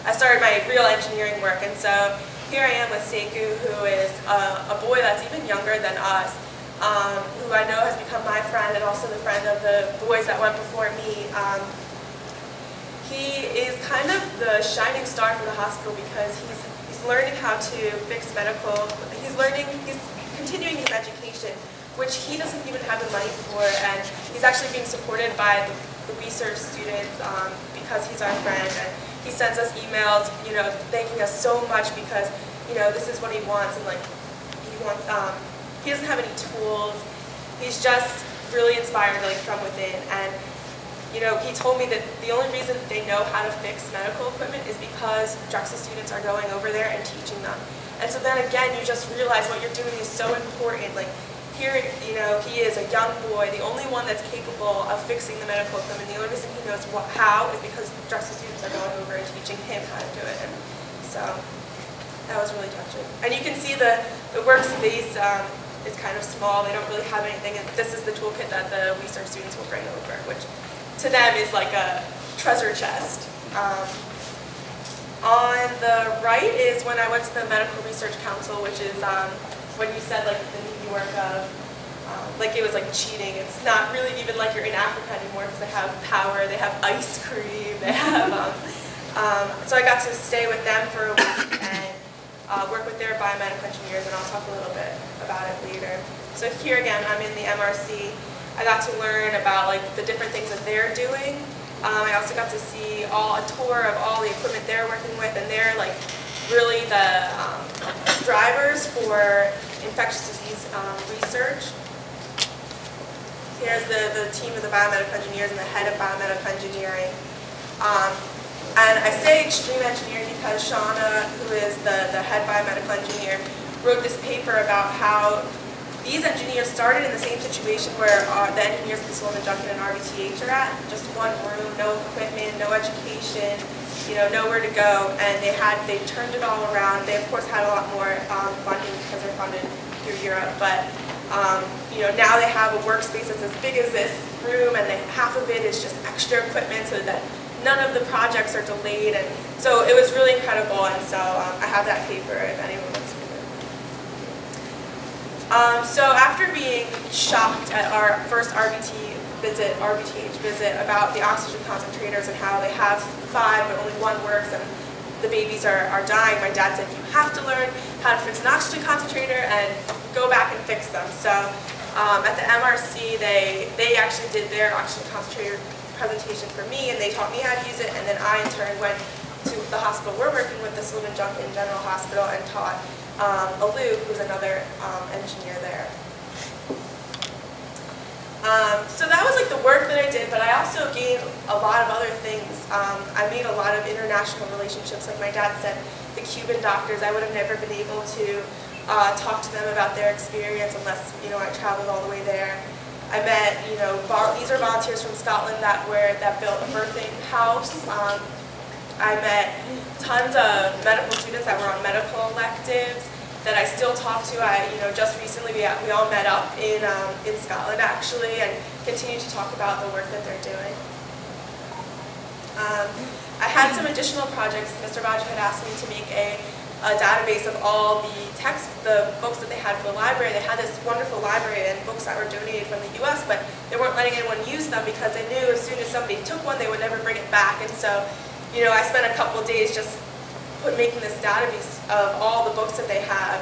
Speaker 8: I started my real engineering work. And so here I am with Sekou, who is a boy that's even younger than us, who I know has become my friend and also the friend of the boys that went before me. He is kind of the shining star for the hospital because he's learning how to fix medical. He's continuing his education, which he doesn't even have the money for, and he's actually being supported by the weServe students because he's our friend, and he sends us emails, thanking us so much because, this is what he wants, and he doesn't have any tools. He's just really inspired, from within, and, he told me that the only reason they know how to fix medical equipment is because Drexel students are going over there and teaching them. And so then again, you just realize what you're doing is so important. Here, he is a young boy, the only one that's capable of fixing the medical equipment. The only reason he knows how is because Drexel students are going over and teaching him how to do it. And so that was really touching. And you can see the workspace is kind of small. They don't really have anything. And this is the toolkit that the weServe students will bring over, which to them is like a treasure chest. On the right is when I went to the Medical Research Council, which is when you said the New York it was like cheating. It's not really even like you're in Africa anymore because they have power, they have ice cream, they have, so I got to stay with them for a week and work with their biomedical engineers, and I'll talk a little bit about it later. So here again, I'm in the MRC. I got to learn about the different things that they're doing. I also got to see a tour of all the equipment they're working with, and they're really the drivers for infectious disease research. Here's the team of the biomedical engineers and the head of biomedical engineering. And I say extreme engineering because Shauna, who is the head biomedical engineer, wrote this paper about how these engineers started in the same situation where the engineers at the Sloan and Duncan and RVTH are at. Just one room, no equipment, no education. nowhere to go, and they turned it all around. They of course had a lot more funding because they're funded through Europe, but now they have a workspace that's as big as this room, and half of it is just extra equipment so that none of the projects are delayed, and so it was really incredible. And so I have that paper if anyone wants to read it. So after being shocked at our first RBTH visit about the oxygen concentrators and how they have 5 but only 1 works and the babies are dying, my dad said, you have to learn how to fix an oxygen concentrator and go back and fix them. So at the MRC, they actually did their oxygen concentrator presentation for me, and they taught me how to use it, and then I in turn went to the hospital we're working with, the Sullivan Junction General Hospital, and taught Alou, who's another engineer there. So that was like the work that I did, but I also gained a lot of other things. I made a lot of international relationships. Like my dad said, the Cuban doctors, I would have never been able to talk to them about their experience unless, I traveled all the way there. I met, these are volunteers from Scotland that built a birthing house. I met tons of medical students that were on medical electives that I still talk to. Just recently we all met up in Scotland actually, and continue to talk about the work that they're doing. I had some additional projects. Mr. Baja had asked me to make a database of all the books that they had for the library. They had this wonderful library and books that were donated from the US, but they weren't letting anyone use them because they knew as soon as somebody took one, they would never bring it back. And so, I spent a couple of days just making this database of all the books that they have.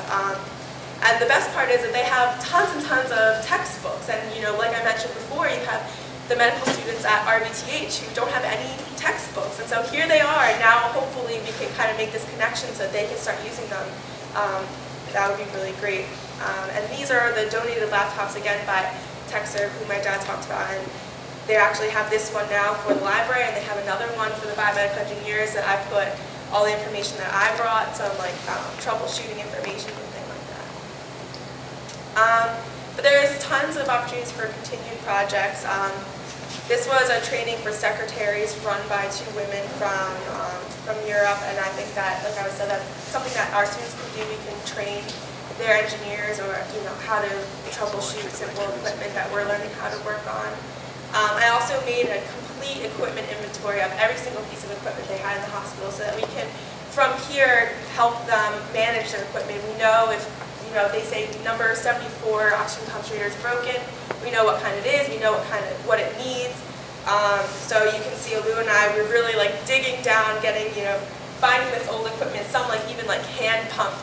Speaker 8: And the best part is that they have tons and tons of textbooks. And, like I mentioned before, you have the medical students at RBTH who don't have any textbooks. And so here they are, and now hopefully we can kind of make this connection so that they can start using them. That would be really great. And these are the donated laptops, again, by TechServe, who my dad talked about. And they actually have this one now for the library, and they have another one for the biomedical engineers that I put all the information that I brought, some like troubleshooting information and things like that. But there's tons of opportunities for continued projects. This was a training for secretaries run by 2 women from Europe, and I think that, like I said, that's something that our students can do. We can train their engineers, or how to troubleshoot simple equipment that we're learning how to work on. I also made a complete equipment inventory of every single piece of equipment they had in the hospital, so that we can, from here, help them manage their equipment. We know if they say number 74 oxygen concentrator is broken, we know what kind it is, we know what it needs. So you can see Alou and I, we're really like digging down, getting, finding this old equipment, some like even like hand pump,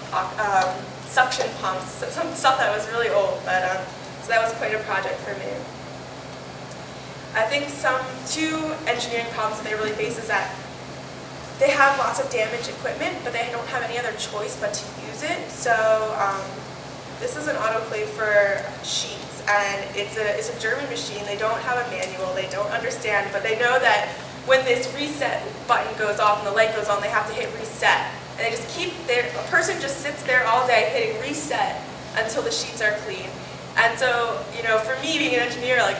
Speaker 8: suction pumps, some stuff that was really old, but so that was quite a project for me. I think 2 engineering problems that they really face is that they have lots of damaged equipment, but they don't have any other choice but to use it. So this is an autoclave for sheets, and it's a German machine. They don't have a manual, they don't understand, but they know that when this reset button goes off and the light goes on, they have to hit reset. And they just a person just sits there all day hitting reset until the sheets are clean. And so, for me being an engineer, like,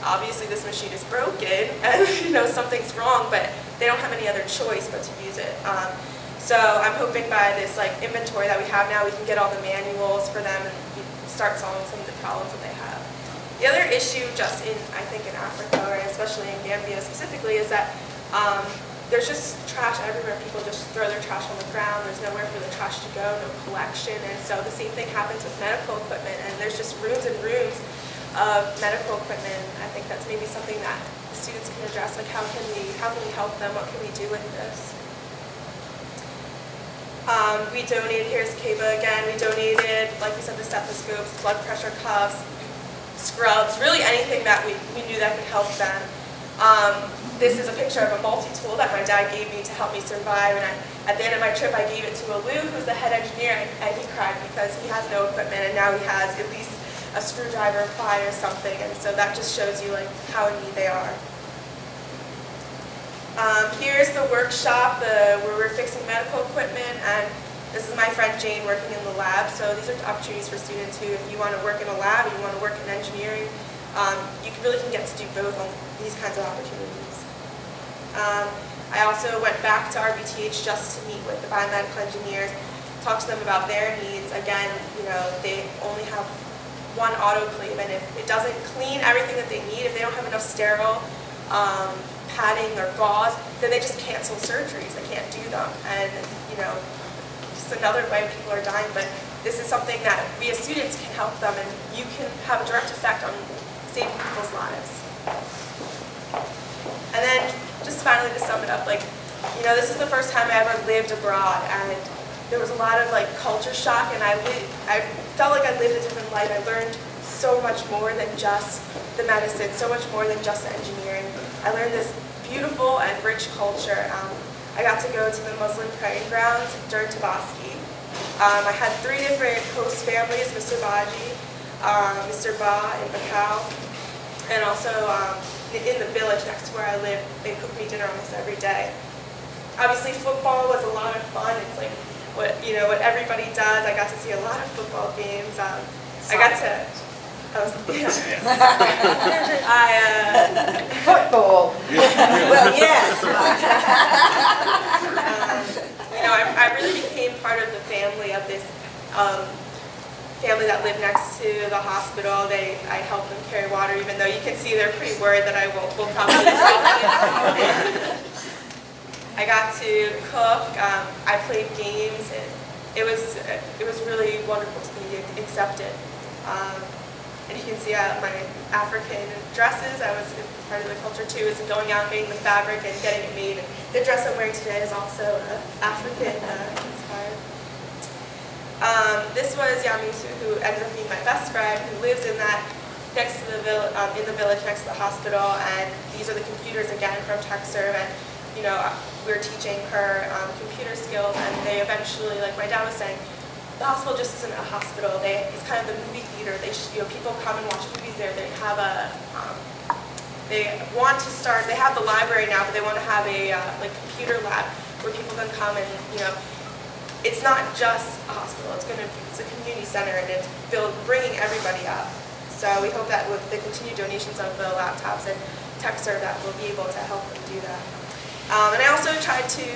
Speaker 8: obviously this machine is broken and something's wrong, but they don't have any other choice but to use it. So I'm hoping by this inventory that we have now, we can get all the manuals for them and start solving some of the problems that they have. The other issue just I think in Africa, or especially in Gambia specifically, is that there's just trash everywhere. People just throw their trash on the ground. There's nowhere for the trash to go, no collection. And so the same thing happens with medical equipment, and there's just rooms and rooms of medical equipment. I think that's maybe something that the students can address, like how can we help them, what can we do with this? We donated, here's Keba again, we donated, like we said, the stethoscopes, blood pressure cuffs, scrubs, really anything that we knew that could help them. This is a picture of a multi-tool that my dad gave me to help me survive, and at the end of my trip I gave it to Alou, who's the head engineer, and he cried because he has no equipment, and now he has at least a screwdriver, a ply, or something, and so that just shows you how in need they are. Here's the workshop where we're fixing medical equipment, and this is my friend Jane working in the lab. So these are opportunities for students who, if you want to work in a lab, you want to work in engineering, you really can get to do both on these kinds of opportunities. I also went back to RBTH just to meet with the biomedical engineers, talk to them about their needs. Again, they only have one autoclave, and if it doesn't clean everything that they need, if they don't have enough sterile padding or gauze, then they just cancel surgeries. They can't do them, and just another way people are dying. But this is something that we as students can help them, and you can have a direct effect on saving people's lives. And then, just finally to sum it up, this is the first time I ever lived abroad, and there was a lot of culture shock, and I felt like I lived a different life. I learned so much more than just the medicine, so much more than just the engineering. I learned this beautiful and rich culture. I got to go to the Muslim praying grounds during Tabaski. I had 3 different host families, Mr. Baji, Mr. Ba in Macau, and also in the village next to where I live. They cook me dinner almost every day. Obviously, football was a lot of fun. It's like what everybody does. I got to see a lot of football games. I got to.
Speaker 7: Football.
Speaker 4: Well, yes.
Speaker 8: I really became part of the family of this family that lived next to the hospital. I helped them carry water, even though you can see they're pretty worried that I will probably drop it. I got to cook. I played games, and it was really wonderful to be accepted. And you can see my African dresses. I was part of the culture too, is going out, getting the fabric and getting it made. And the dress I'm wearing today is also African inspired. This was Yamisu, who ended up being my best friend, who lives in next to the village next to the hospital. And these are the computers again from TechServe. And we were teaching her computer skills, and they eventually, like my dad was saying, the hospital just isn't a hospital. It's kind of the movie theater. People come and watch movies there. They have they have the library now, but they want to have a computer lab where people can come and, it's not just a hospital. It's a community center, and it's bringing everybody up. So we hope that with the continued donations of the laptops and TechServe, that we'll be able to help them do that. And I also tried to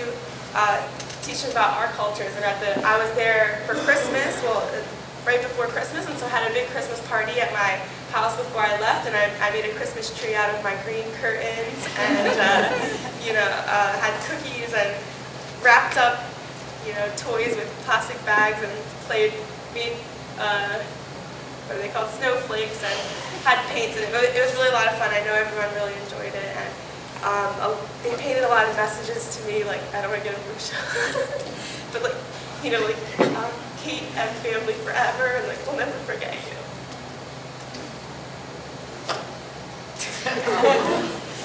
Speaker 8: teach them about our cultures. And I was there for Christmas, right before Christmas, and so I had a big Christmas party at my house before I left, and I made a Christmas tree out of my green curtains, and had cookies and wrapped up, toys with plastic bags, and made what are they called, snowflakes, and had paints in it. It was really a lot of fun. I know everyone really enjoyed it, and they painted a lot of messages to me, like, I don't want to get emotional, but Kate and family forever, and we'll never forget you.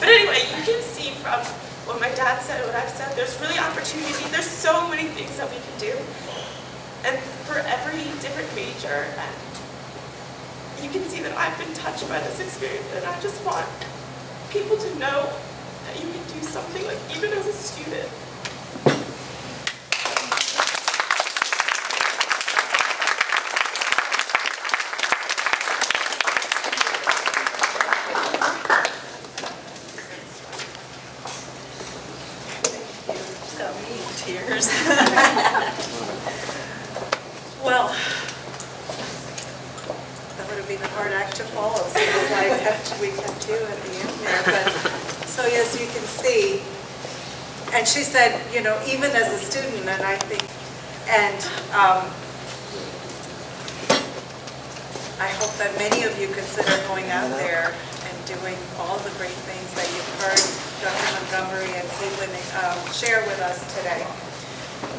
Speaker 8: But anyway, you can see from what my dad said and what I've said, there's really opportunity. There's so many things that we can do, and for every different major, and you can see that I've been touched by this experience, and I just want people to know that you can do something, even as a student.
Speaker 1: Tears. Well, that would have been a hard act to follow, so we kept two at the end there. But, so yes, you can see. And she said, even as a student, and I think, and I hope that many of you consider going out there and doing all the great things that you've heard Dr. Montgomery and Caitlin share with us today.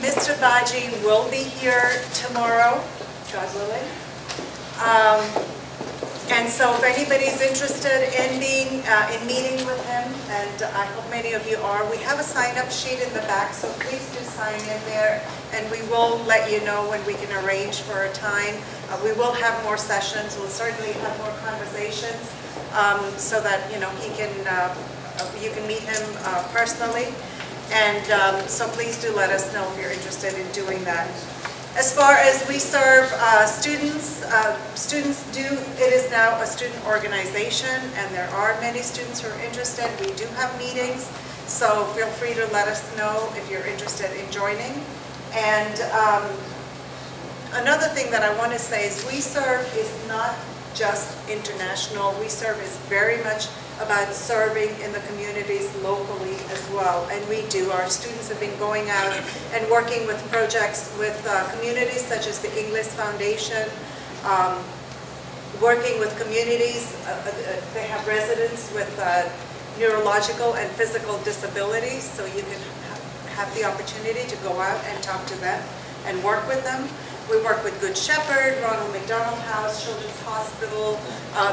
Speaker 1: Mr. Baji will be here tomorrow, God willing. And so if anybody's interested in meeting with him, and I hope many of you are, we have a sign-up sheet in the back, so please do sign in there, and we will let you know when we can arrange for a time. We will have more sessions. We'll certainly have more conversations, so that you can meet him personally. And so please do let us know if you're interested in doing that. As far as weServe students, it is now a student organization, and there are many students who are interested. We do have meetings. So feel free to let us know if you're interested in joining. And another thing that I want to say is weServe is not just international. weServe is very much about serving in the communities locally as well, and we do. Our students have been going out and working with projects with communities such as the English Foundation, working with communities. They have residents with neurological and physical disabilities, so you can have the opportunity to go out and talk to them and work with them. We work with Good Shepherd, Ronald McDonald House, Children's Hospital.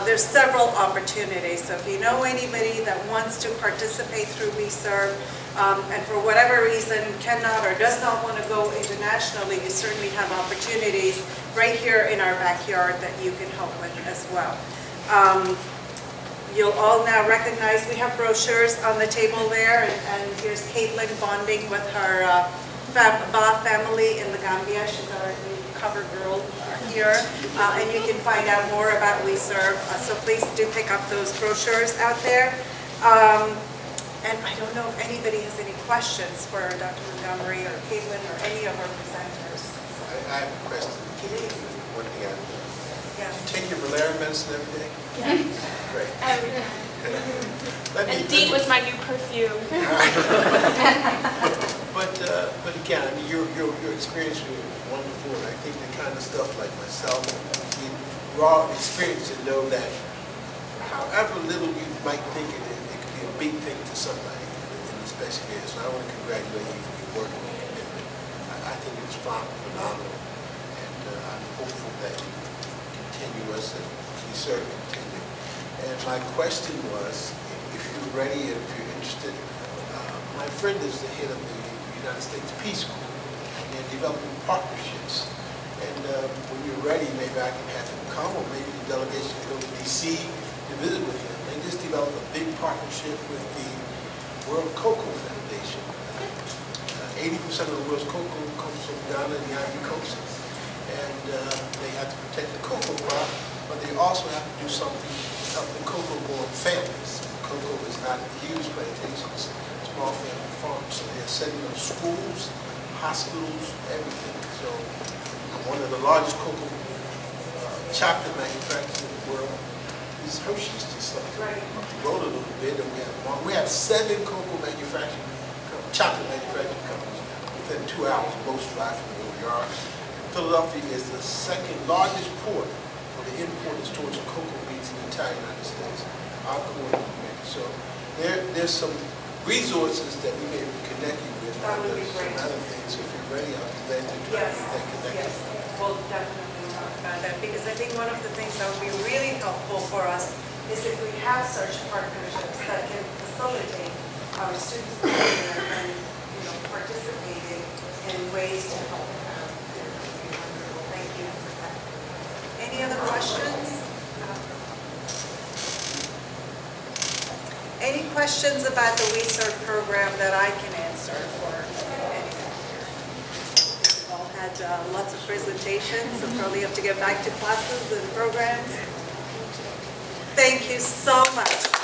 Speaker 1: There's several opportunities. So if you know anybody that wants to participate through weServe, and for whatever reason cannot or does not want to go internationally, you certainly have opportunities right here in our backyard that you can help with as well. You'll all now recognize we have brochures on the table there, and here's Caitlin bonding with her Ba family in the Gambia. She's our new cover girl here, and you can find out more about weServe. So please do pick up those brochures out there. And I don't know if anybody has any questions for Dr. Montgomery or Caitlin or any of our presenters.
Speaker 5: I have a question. One thing I know.
Speaker 1: Yes.
Speaker 5: You take your malaria medicine every day?
Speaker 8: Yes.
Speaker 5: Great.
Speaker 8: And DEET was my new perfume.
Speaker 5: But again, I mean, your experience was wonderful, and I think the kind of stuff like myself, we're all experienced to know that however little you might think it is, it could be a big thing to somebody in this special area. So I want to congratulate you for your work and your commitment. I think it's phenomenal, and I'm hopeful that you continue us and we serve continue. And my question was, if you're ready and if you're interested, my friend is the head of the United States Peace Corps, and they're developing partnerships. And when you're ready, maybe I can have them come, or maybe the delegation can go to D.C. to visit with them. They just developed a big partnership with the World Cocoa Foundation. 80% of the world's cocoa comes from Ghana and the Ivory Coast. And they have to protect the cocoa crop, but they also have to do something to help the cocoa-growing families. Cocoa is not huge plantations, small family farms. So they're setting up schools, hospitals, everything. So one of the largest cocoa chocolate manufacturers in the world is Hershey's, just like roll a little bit, and we have 7 cocoa manufacturing, chocolate manufacturing companies within 2 hours, most drive from where we are. Philadelphia is the second largest port for the importers towards cocoa beans in the entire United States. Our corn is big. So there's some resources that we may connect you with.
Speaker 1: That would be great.
Speaker 5: Some other things. So if you're ready, I'll be glad to try to get that connected.
Speaker 1: Yes, we'll definitely talk about that, because I think one of the things that would be really helpful for us is if we have such partnerships that can facilitate our students and participating in ways to help them out. Thank you for that. Any other questions? Any questions about the weServe program that I can answer for anyone here? We've all had lots of presentations, so probably have to get back to classes and programs. Thank you so much.